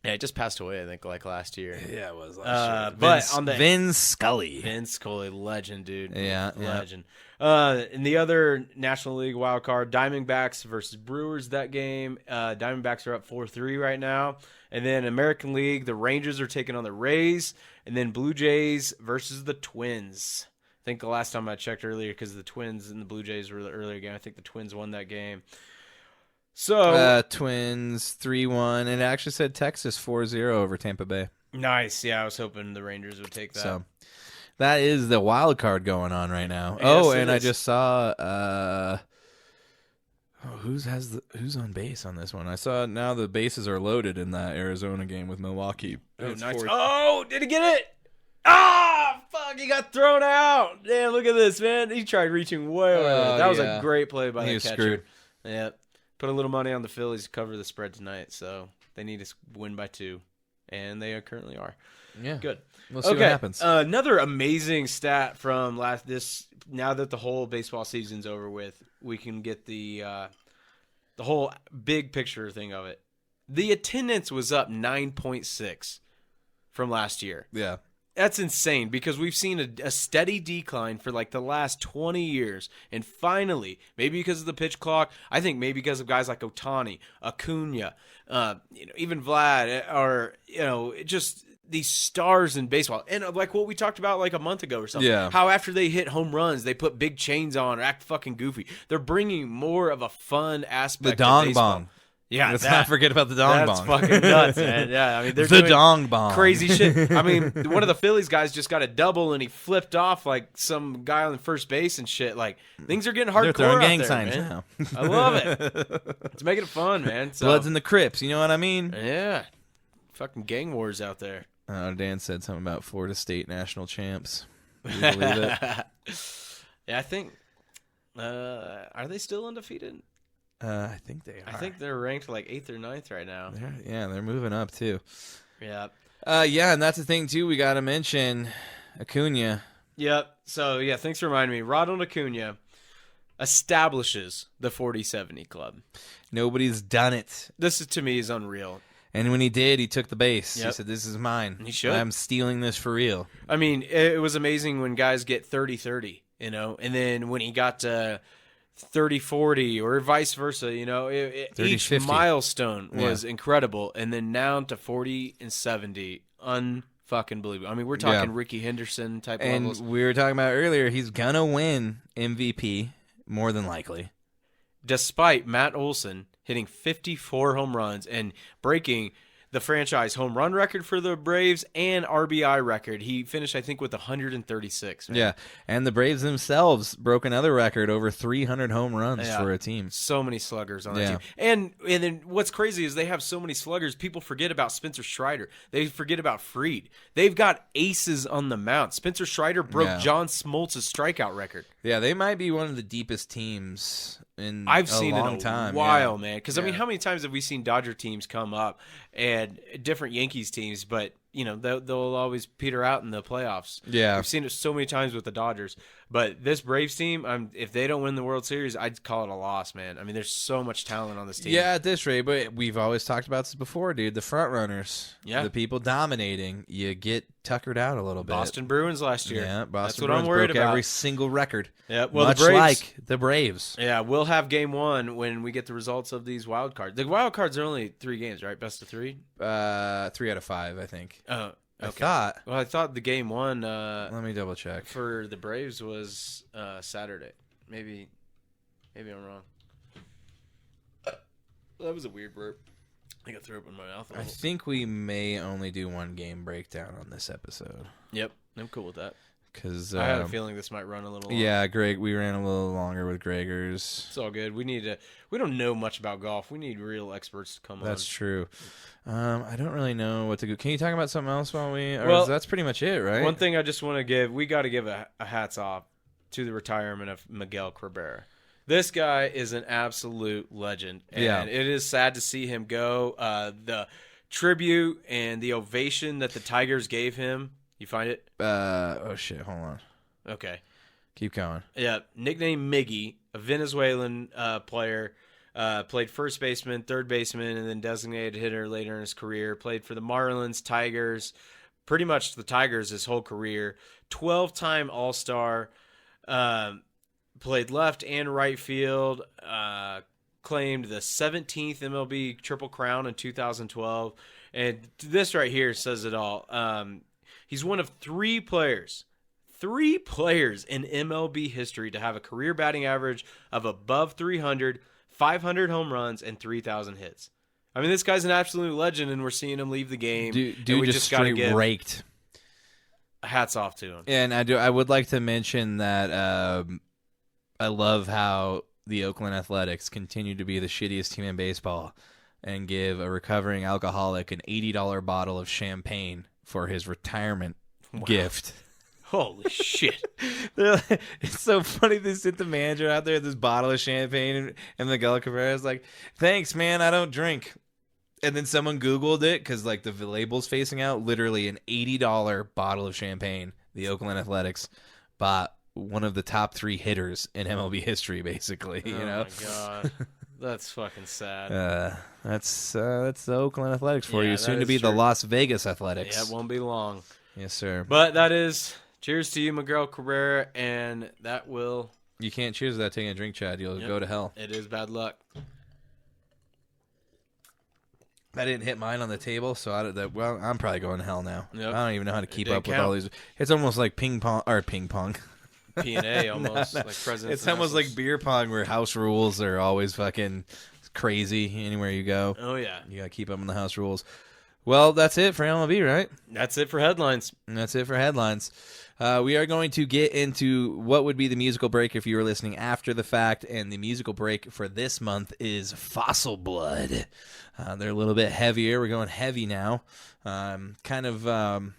Yeah, it just passed away, I think, like last year. Yeah, it was last year. But on the Vin Scully. Vin Scully, legend, dude. Yeah, legend. In the other National League wild card, Diamondbacks versus Brewers, that game. Diamondbacks are up 4-3 right now. And then American League, the Rangers are taking on the Rays. And then Blue Jays versus the Twins. I think the last time I checked earlier, because the Twins and the Blue Jays were the earlier game, I think the Twins won that game. So Twins 3-1, and it actually said Texas 4-0 over Tampa Bay. Nice. Yeah, I was hoping the Rangers would take that. So that is the wild card going on right now. I just saw who's on base on this one. I saw now the bases are loaded in that Arizona game with Milwaukee. Oh, nice. Oh, did he get it? Ah, fuck, he got thrown out. Damn, look at this, man. He tried reaching way over. That was a great play by the catcher. Screwed. Yeah. Put a little money on the Phillies to cover the spread tonight, so they need to win by 2, and they currently are. Yeah, good. We'll see what happens. Another amazing stat from now that the whole baseball season's over with, we can get the whole big picture thing of it. The attendance was up 9.6 from last year. Yeah. That's insane because we've seen a steady decline for like the last 20 years. And finally, maybe because of the pitch clock, I think maybe because of guys like Ohtani, Acuna, even Vlad, or, just these stars in baseball. And like what we talked about like a month ago or something. Yeah. How after they hit home runs, they put big chains on or act fucking goofy. They're bringing more of a fun aspect to baseball. Bong. Yeah, let's not forget about the dong bong. That's fucking nuts, man. Yeah, I mean, they're the doing dong bong, crazy shit. I mean, one of the Phillies guys just got a double and he flipped off like some guy on first base and shit. Like things are getting hardcore. They're throwing gang out there, signs man. now. I love it. It's making it fun, man. So, Bloods in the Crips. You know what I mean? Yeah, fucking gang wars out there. Dan said something about Florida State national champs. Do you believe it? Yeah, I think. Are they still undefeated? I think they are. I think they're ranked like 8th or 9th right now. They're moving up too. Yeah. And that's the thing too. We got to mention Acuna. Yep. So yeah, thanks for reminding me. Ronald Acuna establishes the 40-70 club. Nobody's done it. This to me is unreal. And when he did, he took the base. Yep. He said, "This is mine. He should. I'm stealing this for real." I mean, it was amazing when guys get 30-30, and then when he got to 30-40 or vice versa, each milestone was incredible. And then now to 40-70, unfucking believable. I mean, we're talking Ricky Henderson type levels. And we were talking about earlier, he's gonna win MVP more than likely, despite Matt Olson hitting 54 home runs and breaking the franchise home run record for the Braves and RBI record. He finished, I think, with 136. Man. Yeah, and the Braves themselves broke another record, over 300 home runs for a team. So many sluggers on that team. And then what's crazy is they have so many sluggers, people forget about Spencer Strider. They forget about Fried. They've got aces on the mound. Spencer Strider broke John Smoltz' strikeout record. Yeah, they might be one of the deepest teams in I've seen a long in a time. while, man. Because, I mean, how many times have we seen Dodger teams come up and different Yankees teams, but, you know, they'll always peter out in the playoffs. Yeah. We've seen it so many times with the Dodgers. But this Braves team, if they don't win the World Series, I'd call it a loss, man. I mean, there's so much talent on this team. Yeah, at this rate, but we've always talked about this before, dude. The front runners, the people dominating, you get tuckered out a little bit. Boston Bruins last year. Yeah, That's what Bruins I'm worried broke about. every single record. Yeah, well, much the Braves, like the Braves. Yeah, we'll have game 1 when we get the results of these wild cards. The wild cards are only 3 games, right? Best of 3? 3 out of 5, I think. Oh, okay. I thought the game 1. Let me double check. For the Braves was Saturday. Maybe I'm wrong. That was a weird burp. I got throw up in my mouth. I think we may only do 1 game breakdown on this episode. Yep, I'm cool with that. Because I have a feeling this might run a little long. Yeah, Greg, we ran a little longer with Gregor's. It's all good. We don't know much about golf. We need real experts to come on. That's true. I don't really know what to do. Can you talk about something else while we? Well, that's pretty much it, right? One thing I just want to give, we got to give a hats off to the retirement of Miguel Cabrera. This guy is an absolute legend, and it is sad to see him go. The tribute and the ovation that the Tigers gave him. You find it? Oh shit! Hold on. Okay. Keep going. Yeah, nicknamed Miggy, a Venezuelan player, played first baseman, third baseman, and then designated hitter later in his career. Played for the Marlins, Tigers, pretty much the Tigers his whole career. 12-time All-Star, played left and right field, claimed the 17th MLB Triple Crown in 2012. And this right here says it all. He's one of 3 players in MLB history to have a career batting average of above 300, 500 home runs, and 3,000 hits. I mean, this guy's an absolute legend, and we're seeing him leave the game. Dude we just straight give raked. Hats off to him. And I would like to mention that I love how the Oakland Athletics continue to be the shittiest team in baseball and give a recovering alcoholic an $80 bottle of champagne for his retirement gift. Holy shit. It's so funny. They sit the manager out there with this bottle of champagne, and Miguel Cabrera is like, thanks, man, I don't drink. And then someone Googled it because like the label's facing out. Literally an $80 bottle of champagne. The Oakland Athletics bought one of the top 3 hitters in MLB history, basically. You know? Oh, my God. That's fucking sad. That's the Oakland Athletics for you. that Soon to is be the true. Las Vegas Athletics. Yeah, it won't be long. Yes, sir. But that is cheers to you, Miguel Cabrera, and that will... You can't cheers without taking a drink, Chad. You'll go to hell. It is bad luck. I didn't hit mine on the table, so I'm probably going to hell now. Yep. I don't even know how to keep didn't up with count. all these. It's almost like ping pong. P&A almost, like presidents. It's and almost houses. like beer pong where house rules are always fucking crazy anywhere you go. Oh, yeah. You got to keep up on the house rules. Well, that's it for MLB, right? That's it for headlines. And that's it for headlines. We are going to get into what would be the musical break if you were listening after the fact, and the musical break for this month is Fossil Blood. They're a little bit heavier. We're going heavy now. Kind of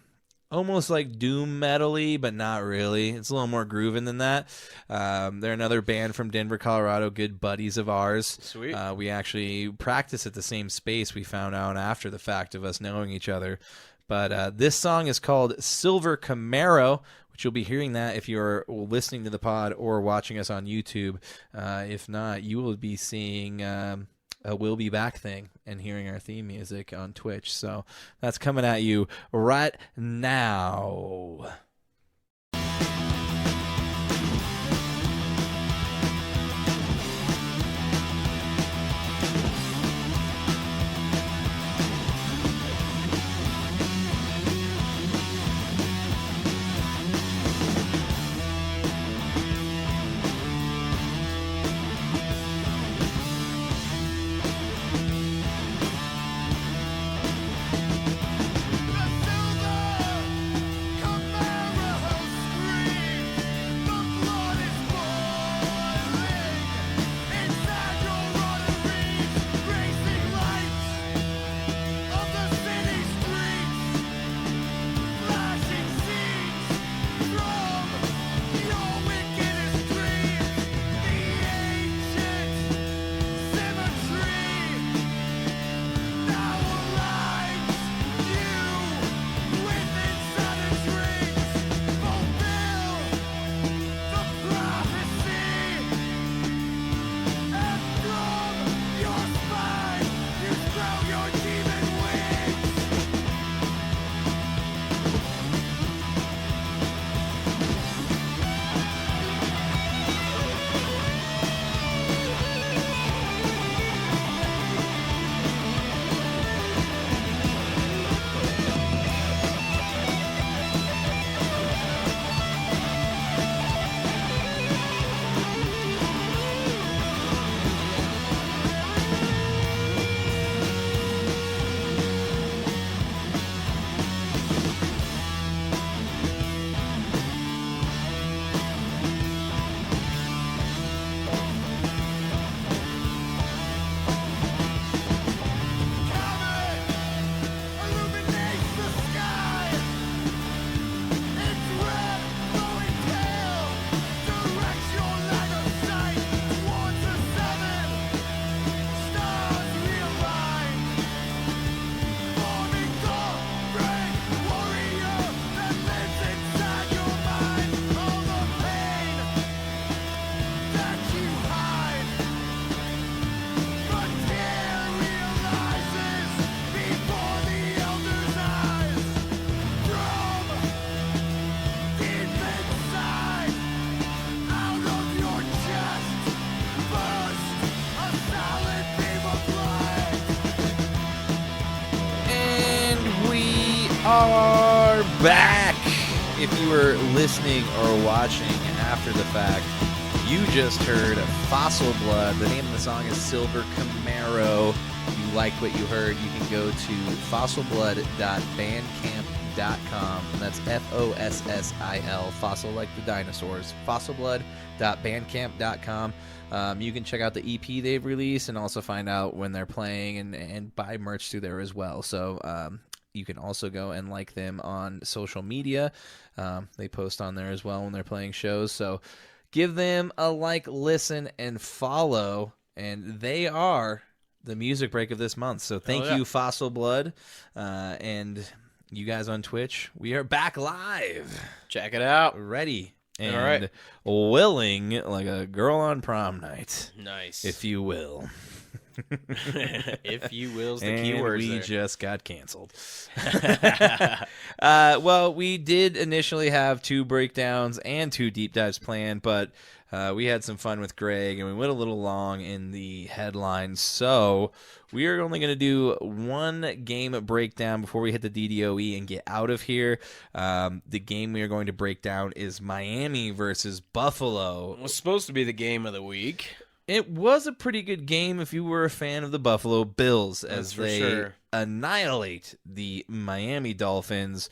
almost like doom metal-y, but not really. It's a little more grooving than that. They're another band from Denver, Colorado, good buddies of ours. Sweet. We actually practice at the same space, we found out after the fact of us knowing each other. But this song is called Silver Camaro, which you'll be hearing that if you're listening to the pod or watching us on YouTube. If not, you will be seeing a We'll Be Back thing and hearing our theme music on Twitch. So that's coming at you right now. are back. If you were listening or watching after the fact, you just heard Fossil Blood. The name of the song is Silver Camaro. If you like what you heard, you can go to fossilblood.bandcamp.com. And that's Fossil, fossil like the dinosaurs. Fossilblood.bandcamp.com. You can check out the EP they've released and also find out when they're playing and buy merch through there as well. So you can also go and like them on social media. They post on there as well when they're playing shows. So give them a like, listen, and follow. And they are the music break of this month. So thank you, Fossil Blood. And you guys on Twitch, we are back live. Check it out. Ready and willing like a girl on prom night. Nice. If you will. If you will's the and keyword. We just got canceled. Well, we did initially have 2 breakdowns and 2 deep dives planned, but we had some fun with Greg, and we went a little long in the headlines. So we are only going to do 1 game breakdown before we hit the DDOE and get out of here. The game we are going to break down is Miami versus Buffalo. It was supposed to be the game of the week. It was a pretty good game if you were a fan of the Buffalo Bills, as they annihilate the Miami Dolphins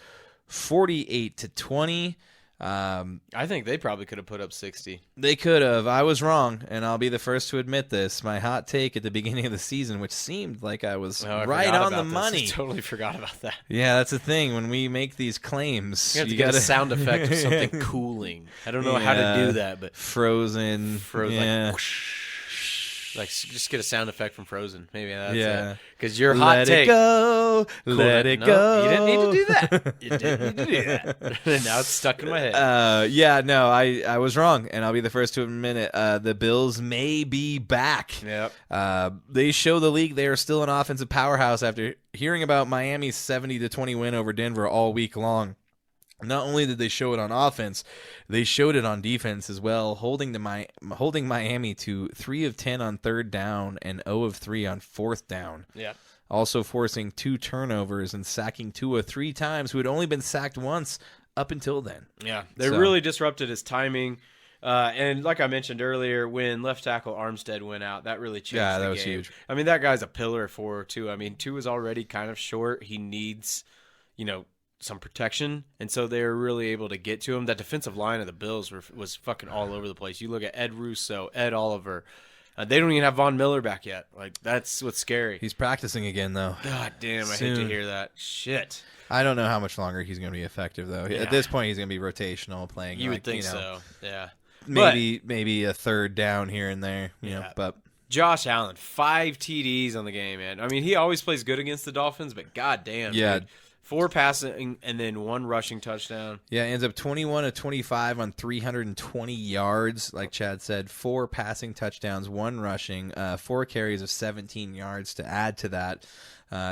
48-20. I think they probably could have put up 60. They could have. I was wrong, and I'll be the first to admit this. My hot take at the beginning of the season, which seemed like I was right on the money. I totally forgot about that. Yeah, that's the thing. When we make these claims, you get a sound effect of something cooling. I don't know how to do that, but Frozen. Yeah. Like, whoosh. Like, just get a sound effect from Frozen. Maybe that's it. Because your hot take. Let it go. You didn't need to do that. You didn't need to do that. Now it's stuck in my head. I was wrong, and I'll be the first to admit it. The Bills may be back. Yep. They show the league they are still an offensive powerhouse after hearing about Miami's 70-20 win over Denver all week long. Not only did they show it on offense, they showed it on defense as well, holding Miami to 3 of 10 on 3rd down and 0 of 3 on 4th down. Yeah. Also forcing 2 turnovers and sacking Tua 3 times, who had only been sacked once up until then. Yeah, they really disrupted his timing. And like I mentioned earlier, when left tackle Armstead went out, that really changed the game. Yeah, that was huge. I mean, that guy's a pillar for Tua. I mean, Tua's already kind of short. He needs, some protection, and so they were really able to get to him. That defensive line of the Bills was fucking all over the place. You look at Ed Russo, Ed Oliver. They don't even have Von Miller back yet. Like, that's what's scary. He's practicing again, though. God damn, Soon. I hate to hear that. Shit. I don't know how much longer he's going to be effective, though. Yeah. At this point, he's going to be rotational, playing. You would think so, yeah. Maybe a 3rd down here and there, you know, but... Josh Allen, 5 TDs on the game, man. I mean, he always plays good against the Dolphins, but goddamn, dude. 4 passing and then 1 rushing touchdown. Yeah, ends up 21 of 25 on 320 yards. Like Chad said, 4 passing touchdowns, 1 rushing, 4 carries of 17 yards to add to that.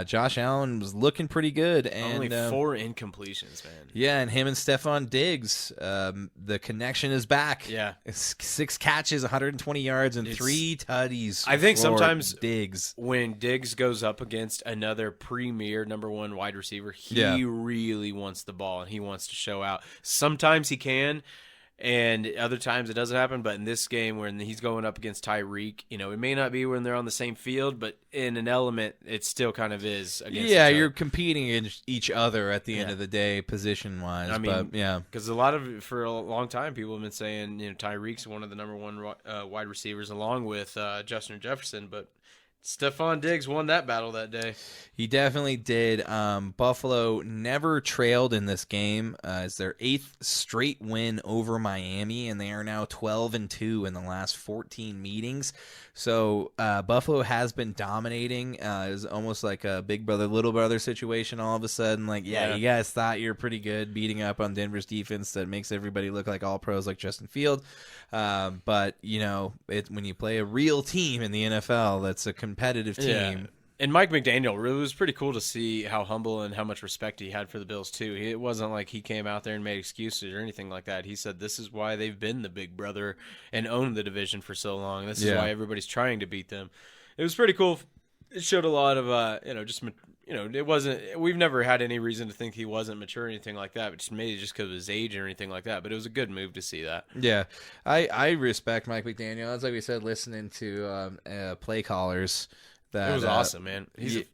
Josh Allen was looking pretty good. And only 4 incompletions, man. Yeah, and him and Stephon Diggs, the connection is back. Yeah. It's 6 catches, 120 yards, and 3 tutties. I think sometimes Diggs, when Diggs goes up against another premier number 1 wide receiver, he really wants the ball and he wants to show out. Sometimes he can, and other times it doesn't happen. But in this game, when he's going up against Tyreek, it may not be when they're on the same field, but in an element, it still kind of is against each other. You're competing against each other at the end of the day, position-wise. I mean, because for a long time, people have been saying, Tyreek's one of the number 1 wide receivers, along with Justin Jefferson, but Stephon Diggs won that battle that day. He definitely did. Buffalo never trailed in this game. It's their 8th straight win over Miami, and they are now 12-2 in the last 14 meetings. So Buffalo has been dominating. It's almost like a big brother, little brother situation all of a sudden. Like, you guys thought you're pretty good, beating up on Denver's defense that makes everybody look like all pros like Justin Field. But, when you play a real team in the NFL, that's a competitive team. Yeah. And Mike McDaniel, it was pretty cool to see how humble and how much respect he had for the Bills, too. It wasn't like he came out there and made excuses or anything like that. He said this is why they've been the big brother and owned the division for so long. This is why everybody's trying to beat them. It was pretty cool. It showed a lot of, just it wasn't. We've never had any reason to think he wasn't mature or anything like that. But just maybe just because of his age or anything like that. But it was a good move to see that. Yeah, I respect Mike McDaniel. That's like we said, listening to play callers. That it was awesome, man.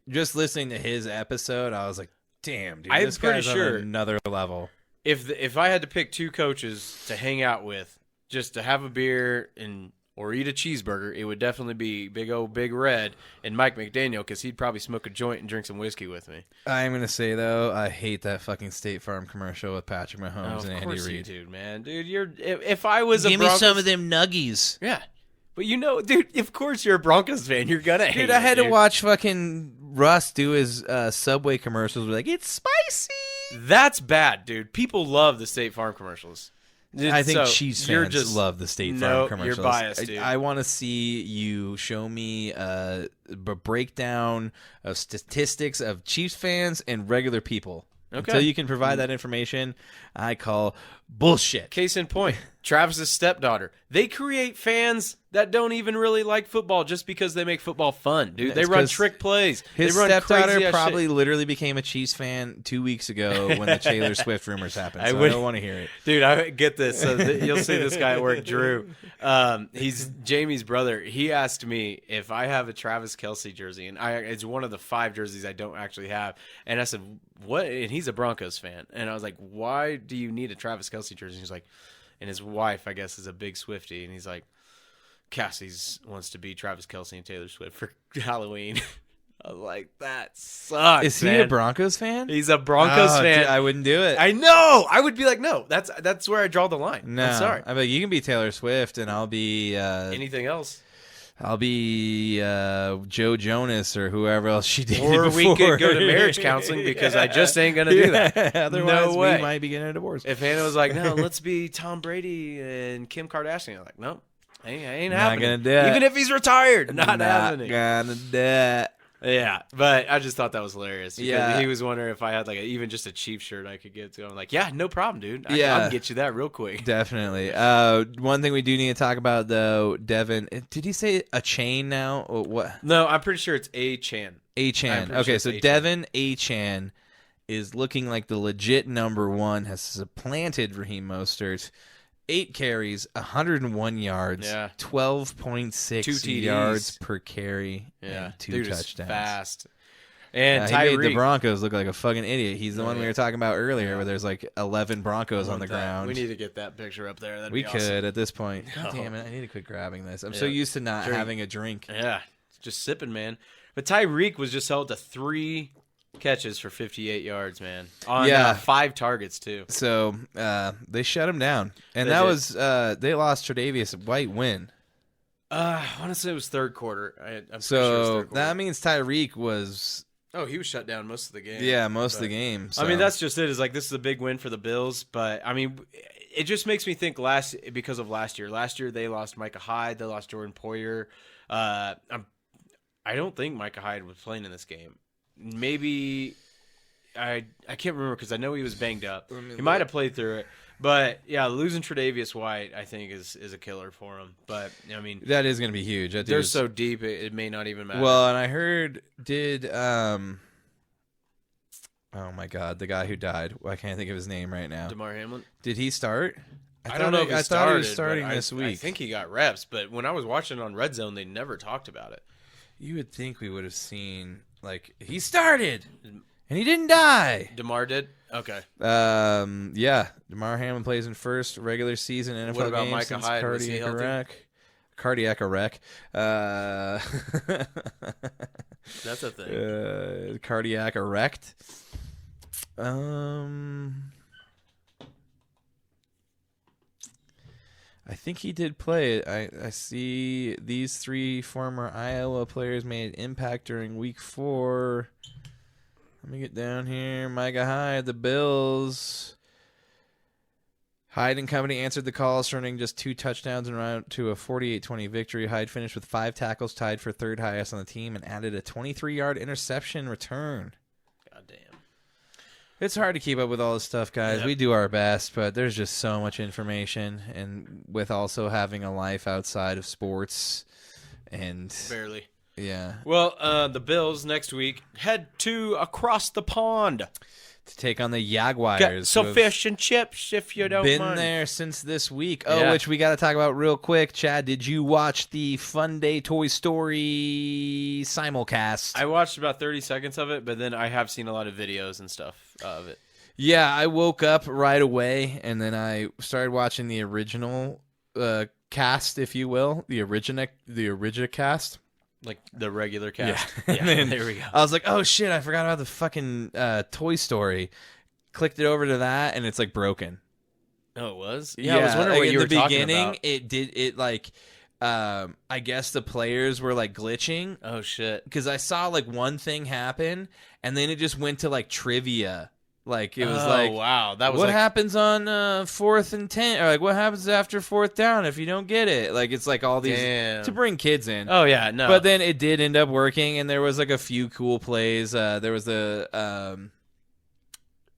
Just listening to his episode, I was like, damn, dude, I'm this pretty guy's sure on another level. If I had to pick 2 coaches to hang out with, just to have a beer or eat a cheeseburger, it would definitely be Big Red and Mike McDaniel, because he'd probably smoke a joint and drink some whiskey with me. I'm gonna say though, I hate that fucking State Farm commercial with Patrick Mahomes and Andy Reid. Dude, man, dude, if I was give me some of them nuggies. Yeah, but dude, of course you're a Broncos fan. You're gonna hate I had to watch fucking Russ do his Subway commercials. We're like, it's spicy. That's bad, dude. People love the State Farm commercials. I think Chiefs fans love the State Farm commercials. You're biased, dude. I want to see you show me a breakdown of statistics of Chiefs fans and regular people. Okay. Until you can provide that information, I call bullshit. Case in point, Travis's stepdaughter. They create fans that don't even really like football just because they make football fun, dude. They run trick plays. His they run stepdaughter probably literally became a Chiefs fan 2 weeks ago when the Taylor Swift rumors happened. So I don't want to hear it. Dude, I get this. So you'll see this guy at work, Drew. He's Jamie's brother. He asked me if I have a Travis Kelce jersey, and it's one of the 5 jerseys I don't actually have. And I said, what? And he's a Broncos fan. And I was like, why do you need a Travis Kelce jersey? He's like, and his wife, I guess, is a big Swiftie. And he's like, Cassie's wants to be Travis Kelce and Taylor Swift for Halloween. I was like, that sucks. Is he a Broncos fan? He's a Broncos fan. Dude, I wouldn't do it. I know. I would be like, no, that's where I draw the line. No, I'm sorry. I'm like, you can be Taylor Swift, and I'll be anything else. I'll be Joe Jonas or whoever else she dated Or before. we could go to marriage counseling because I just ain't going to do that. Otherwise, no way. we might be getting a divorce. If Hannah was like, no, let's be Tom Brady and Kim Kardashian, I'm like, no, I ain't not happening. Gonna do it. Even if he's retired, not happening. Gonna do it. Yeah, but I just thought that was hilarious. Yeah. He was wondering if I had even just a Chiefs shirt I could get to. I'm like, yeah, no problem, dude. I can get you that real quick. Definitely. One thing we do need to talk about, though, Devin, did he say a chain now? Or what? No, I'm pretty sure it's A-Chan. A-Chan. Okay, so Devin A-Chan is looking like the legit number 1, has supplanted Raheem Mostert. 8 carries, 101 yards, 12.6 yards per carry, and 2 touchdowns. Fast. And he made the Broncos look like a fucking idiot. He's the one we were talking about earlier, where there's 11 Broncos on the ground. We need to get that picture up there. That'd be awesome. Could at this point. God damn it! I need to quit grabbing this. I'm so used to not having a drink. Yeah, just sipping, man. But Tyreek was just held to 3 catches for 58 yards, man. On 5 targets too. So they shut him down, and that was they lost Tre'Davious White. When? I want to say it was third quarter. I'm so pretty sure it was third quarter. That means Tyreek was. Oh, he was shut down most of the game. Yeah, most of the game. So. I mean, that's just it. Is this is a big win for the Bills, but I mean, it just makes me think because of last year. Last year they lost Micah Hyde, they lost Jordan Poyer. I don't think Micah Hyde was playing in this game. Maybe I can't remember because I know he was banged up. He might have played through it, but yeah, losing Tre'Davious White I think is a killer for him. But I mean, that is going to be huge. They're so deep it may not even matter. Well, and I heard oh my God, the guy who died. I can't think of his name right now. DeMar Hamlin. Did he start? I don't know if he I started. thought he was starting this week. I think he got reps, but when I was watching on Red Zone, they never talked about it. You would think we would have seen. He started, and he didn't die. DeMar did? Okay. Yeah. DeMar Hamlin plays in first regular season NFL what about game Micah since Hyde? Was he healthy? Cardiac arrest. That's a thing. Cardiac erect. I think he did play. I see these 3 former Iowa players made an impact during week 4. Let me get down here. Micah Hyde, the Bills. Hyde and company answered the call, turning just 2 touchdowns and ran to a 48-20 victory. Hyde finished with 5 tackles, tied for 3rd highest on the team, and added a 23-yard interception return. Goddamn. It's hard to keep up with all this stuff, guys. Yep. We do our best, but there's just so much information, and with also having a life outside of sports, and barely. Yeah. Well, the Bills next week head to across the pond to take on the Jaguars. Get some fish and chips if you don't been mind. there since this week. Oh, which we got to talk about real quick. Chad, did you watch the Fun Day Toy Story simulcast? I watched about 30 seconds of it, but then I have seen a lot of videos and stuff of it. Yeah, I woke up right away, and then I started watching the original cast, if you will, the original cast. Like the regular cast. Yeah. Yeah. Then There we go. I was like, oh shit, I forgot about the fucking Toy Story. Clicked it over to that, and it's like broken. Oh, it was? Yeah, I was wondering what you were talking about. It like, I guess the players were like glitching. Oh shit. Because I saw like one thing happen, and then it just went to like trivia. Like it was like, wow, that was what like... happens on 4th and 10, or like what happens after 4th down if you don't get it? Like it's like all these to bring kids in. Oh yeah, no. But then it did end up working, and there was like a few cool plays. There was the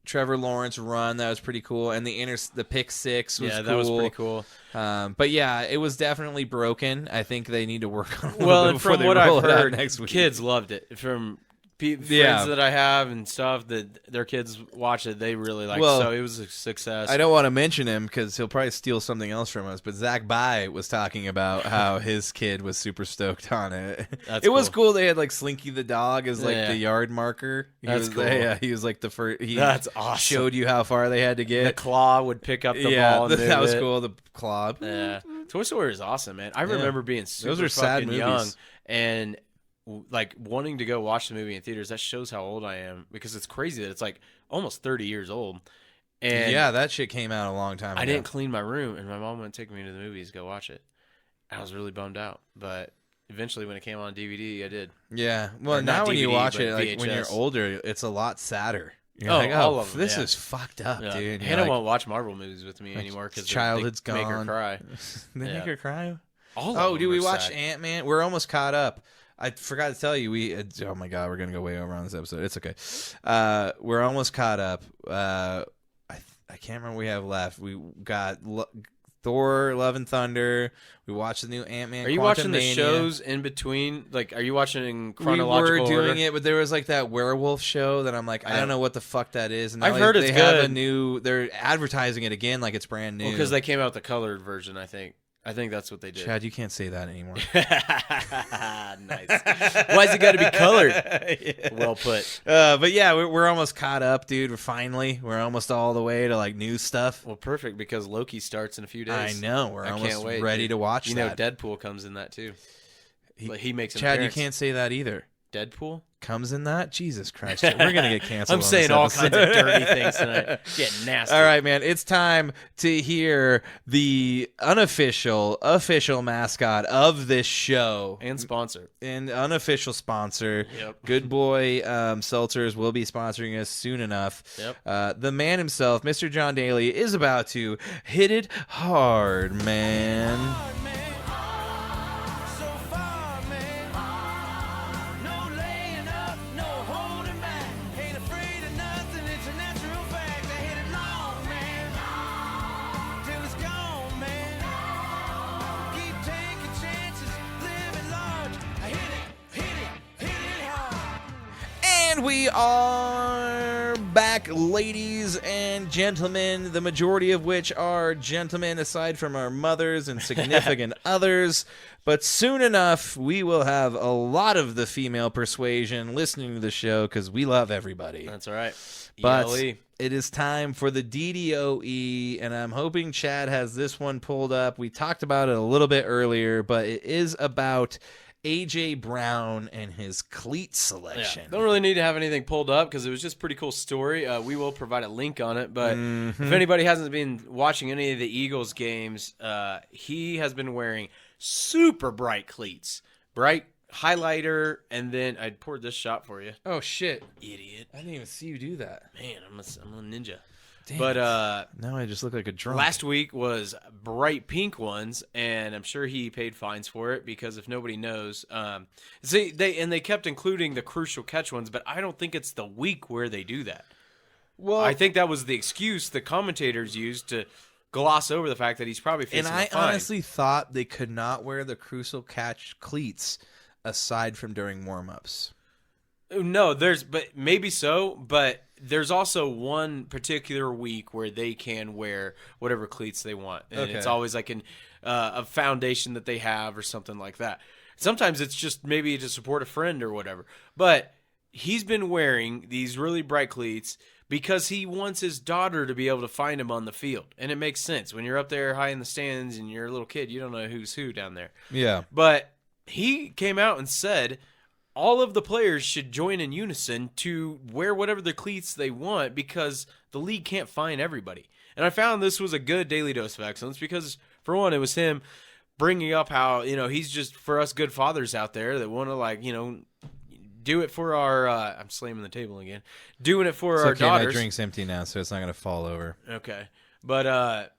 Trevor Lawrence run that was pretty cool, and the pick six was cool. That was pretty cool. But yeah, it was definitely broken. I think they need to work on it. Well, and from what I've heard, next week. Kids loved it. From friends that I have and stuff that their kids watch it, they really like it. So it was a success. I don't want to mention him because he'll probably steal something else from us, but Zach Bai was talking about how his kid was super stoked on it. It was cool. They had like Slinky the dog as like the yard marker. That's cool. Yeah, he was like the first. That's awesome. Showed you how far they had to get. The claw would pick up the ball. And that was cool. The claw. Yeah, Toy Story is awesome, man. I remember being super Those are sad movies. young and like wanting to go watch the movie in theaters. That shows how old I am, because it's crazy that it's like almost 30 years old. And yeah, that shit came out a long time ago. I didn't clean my room, and my mom wouldn't take me to the movies to go watch it. I was really bummed out, but eventually when it came on DVD, I did. Yeah, well, now when you watch it, like when you're older, it's a lot sadder. You're like, all of them, this is fucked up, dude. Hannah won't watch Marvel movies with me anymore because childhood's they gone. Make her cry. They make her cry. Do we watch Ant-Man? We're almost caught up. I forgot to tell you, oh my god, we're gonna go way over on this episode. It's okay. We're almost caught up. I can't remember what we have left. We got Thor: Love and Thunder. We watched the new Ant-Man. Are you watching the shows in between? Like, are you watching in chronological We were doing order? it, but there was like that werewolf show that I'm like, I don't know what the fuck that is. And I've heard it's they good. have a new. They're advertising it again like it's brand new. Because they came out with the colored version, I think. I think that's what they did. Chad, you can't say that anymore. Nice. Why's it got to be colored? Yeah. Well put. But yeah, we're almost caught up, dude. We're almost all the way to like new stuff. Well, perfect, because Loki starts in a few days. I know. We're almost ready to watch that. You know, Deadpool comes in that too. He makes an Chad, appearance. you can't say that either. Deadpool comes in that? Jesus Christ. We're going to get canceled. I'm saying all kinds of dirty things tonight. Getting nasty. All right, man. It's time to hear the official mascot of this show. And sponsor. And unofficial sponsor. Yep. Good Boy Seltzers will be sponsoring us soon enough. Yep. The man himself, Mr. John Daly, is about to hit it hard, man. And we are back, ladies and gentlemen, the majority of which are gentlemen, aside from our mothers and significant others. But soon enough, we will have a lot of the female persuasion listening to the show because we love everybody. That's all right. But ELE. it is time for the DDOE, and I'm hoping Chad has this one pulled up. We talked about it a little bit earlier, but it is about A.J. Brown and his cleat selection. Yeah. Don't really need to have anything pulled up because it was just a pretty cool story. We will provide a link on it, but if anybody hasn't been watching any of the Eagles games, he has been wearing super bright cleats. Bright highlighter, and then I poured this shot for you. Oh, shit. Idiot. I didn't even see you do that. Man, I'm a ninja. Damn but now I just look like a drunk. Last week was bright pink ones, and I'm sure he paid fines for it because if nobody knows, they kept including the crucial catch ones, but I don't think it's the week where they do that. Well, I think that was the excuse the commentators used to gloss over the fact that he's probably facing a fine. And I honestly thought they could not wear the crucial catch cleats aside from during warm-ups? No, but maybe so, but there's also one particular week where they can wear whatever cleats they want, and it's always like a foundation that they have or something like that. Sometimes it's just maybe to support a friend or whatever, but he's been wearing these really bright cleats because he wants his daughter to be able to find him on the field, and it makes sense. When you're up there high in the stands and you're a little kid, you don't know who's who down there. Yeah. But he came out and said all of the players should join in unison to wear whatever the cleats they want because the league can't find everybody. And I found this was a good daily dose of excellence because, for one, it was him bringing up how, he's just for us good fathers out there that want to, do it for our I'm slamming the table again. Doing it for our daughters. My drink's empty now, so it's not going to fall over. Okay. But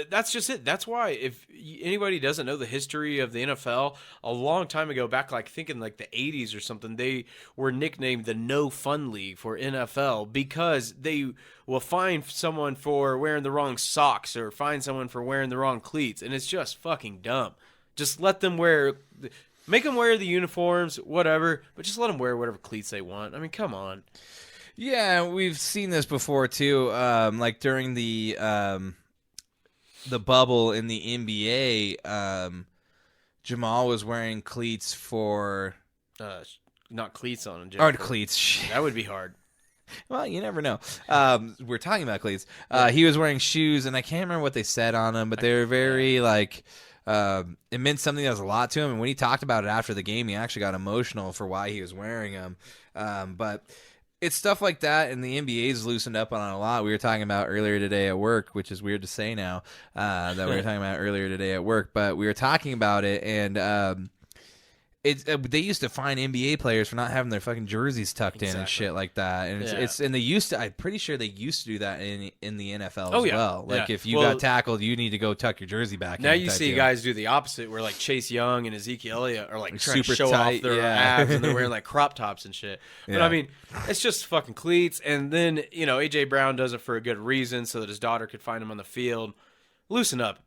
that's just it. That's why if anybody doesn't know the history of the NFL, a long time ago, back thinking the 80s or something, they were nicknamed the No Fun League for NFL because they will find someone for wearing the wrong socks or find someone for wearing the wrong cleats, and it's just fucking dumb. Just let them make them wear the uniforms, whatever, but just let them wear whatever cleats they want. I mean, come on. Yeah, we've seen this before too. During the bubble in the NBA, Jamal was wearing cleats for not cleats on him. Or cleats. Shit. That would be hard. Well, you never know. We're talking about cleats. He was wearing shoes, and I can't remember what they said on them, but they were very it meant something that was a lot to him. And when he talked about it after the game, he actually got emotional for why he was wearing them. But it's stuff like that, and the NBA's loosened up on it a lot. We were talking about earlier today at work, which is weird to say now that we were talking about earlier today at work, but we were talking about it, and they used to fine NBA players for not having their fucking jerseys tucked in and shit like that, and and they used to. I'm pretty sure they used to do that in the NFL as well. If you got tackled, you need to go tuck your jersey back. Now you see guys do the opposite, where Chase Young and Ezekiel Elliott are trying to show off their abs, and they're wearing crop tops and shit. But I mean, it's just fucking cleats. And then AJ Brown does it for a good reason, so that his daughter could find him on the field. Loosen up,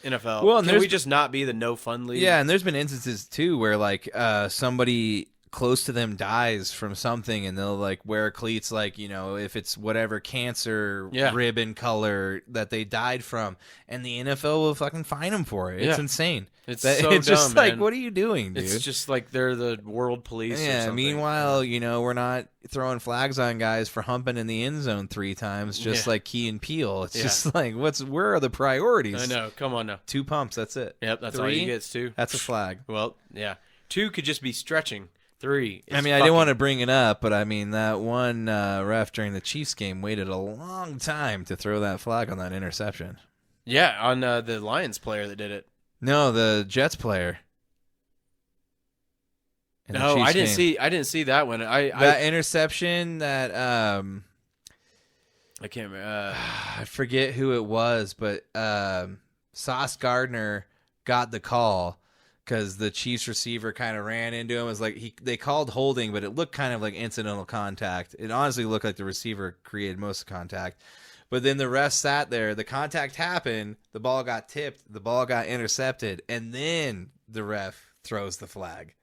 NFL. Well, can we just not be the no fun league? Yeah, and there's been instances too where somebody close to them dies from something, and they'll wear cleats if it's whatever cancer ribbon color that they died from, and the NFL will fucking fine them for it. It's insane. It's just dumb, what are you doing, dude? It's just they're the world police. Yeah. Or something. Meanwhile, we're not throwing flags on guys for humping in the end zone 3 times, just like Key and Peele. It's just where are the priorities? I know. Come on now. 2 pumps. That's it. Yep. That's 3, all he gets. 2. That's a flag. Well, yeah. 2 could just be stretching. 3. I didn't want to bring it up, but that one ref during the Chiefs game waited a long time to throw that flag on that interception. Yeah, on the Lions player that did it. No, the Jets player. No, I didn't see that one. That interception that I can't remember. I forget who it was, but Sauce Gardner got the call because the Chiefs receiver kind of ran into him. It was they called holding, but it looked kind of like incidental contact. It honestly looked like the receiver created most of the contact. But then the ref sat there. The contact happened. The ball got tipped. The ball got intercepted. And then the ref throws the flag.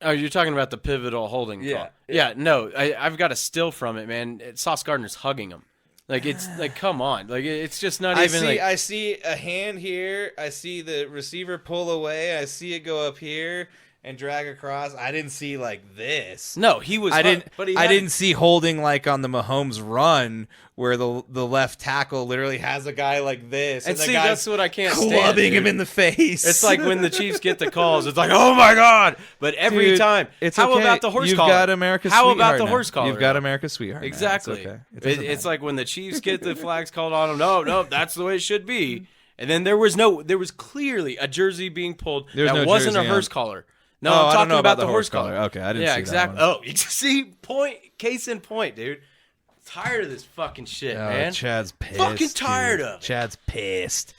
Oh, you're talking about the pivotal holding call. Yeah, no. I've got a still from it, man. Sauce Gardner's hugging him. It's come on. It's just not even I see a hand here. I see the receiver pull away. I see it go up here and drag across. I didn't see this. No, he was. I didn't see holding on the Mahomes run where the left tackle literally has a guy like this, and see, that's what I can't stand. Clubbing him in the face. It's like when the Chiefs get the calls. It's oh my god! But every time, it's how okay. about the horse You've collar? Got America's how sweetheart about the now. horse collar? You've got America's sweetheart. Exactly. Now. It's okay. It's like when the Chiefs get the flags called on them. No, that's the way it should be. And then there was clearly a jersey being pulled that wasn't a horse collar. No, I'm talking about the horse collar. Okay, I didn't see exactly. that one. Oh, you see, case in point, dude. Tired of this fucking shit, man. Chad's pissed. Fucking tired of it. Chad's pissed.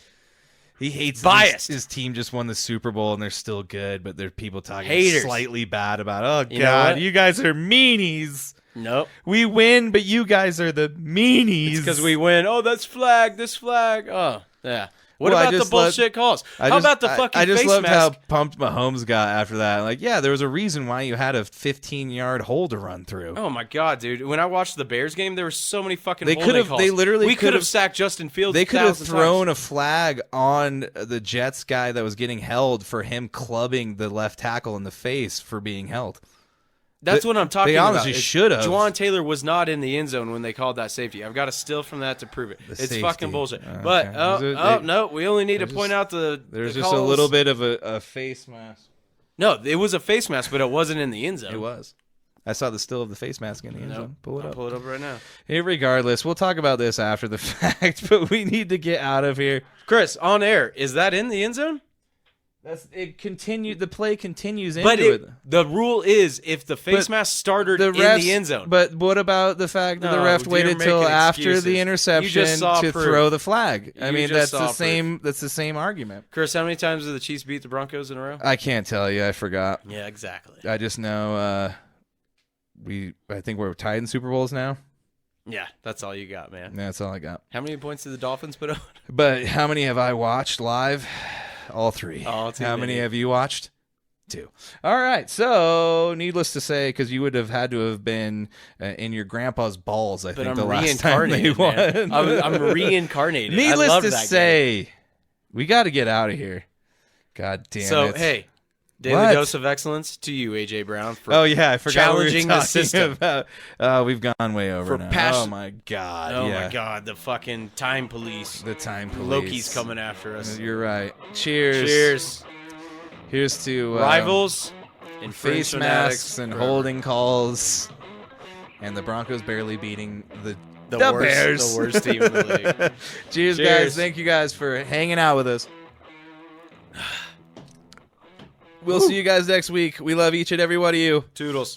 He hates biased. His team just won the Super Bowl and they're still good, but there are people talking haters. Slightly bad about. Oh God, you guys are meanies. Nope. We win, but you guys are the meanies. Because we win. Oh, that's flag. This flag. Oh, yeah. What about the bullshit calls? How about the fucking I just face loved mask? how pumped Mahomes got after that. Like, yeah, there was a reason why you had a 15-yard hole to run through. Oh my god, dude! When I watched the Bears game, there were so many fucking They holding calls. They literally we could have sacked Justin Fields. They could have 1,000 thrown times. a flag on the Jets guy that was getting held for him clubbing the left tackle in the face for being held. That's what I'm talking they about. honestly should have. Juwan Taylor was not in the end zone when they called that safety. I've got a still from that to prove it. It's fucking bullshit. But no, we only need to point out there's the just calls. a little bit of a face mask. No, it was a face mask, but it wasn't in the end zone. It was. I saw the still of the face mask in the end zone. Pull it up. Pull it up right now. Hey, regardless, we'll talk about this after the fact, but we need to get out of here. Chris, on air, is that in the end zone? The play continues but into it. The rule is if the face mask started in the end zone. But what about the fact that the ref waited till after excuses. the interception to throw the flag? I mean, that's the same. That's the same argument. Chris, how many times did the Chiefs beat the Broncos in a row? I can't tell you. I forgot. Yeah, exactly. I just know I think we're tied in Super Bowls now. Yeah, that's all you got, man. That's all I got. How many points did the Dolphins put on? But how many have I watched live? All 3. How many have you watched? 2. All right. So, needless to say, because you would have had to have been in your grandpa's balls, I think, the last time they won. I'm reincarnated. Needless to say, we got to get out of here. God damn it. So, hey, daily dose of excellence to you, AJ Brown. For I forgot challenging what we were the system. About. We've gone way over now. Oh, my God. Oh, my God. The fucking time police. The time police. Loki's coming after us. You're right. Cheers. Cheers. Here's to rivals and face masks and holding calls, and the Broncos barely beating the Bears. The worst team in the league. Cheers, guys. Thank you guys for hanging out with us. We'll see you guys next week. We love each and every one of you. Toodles.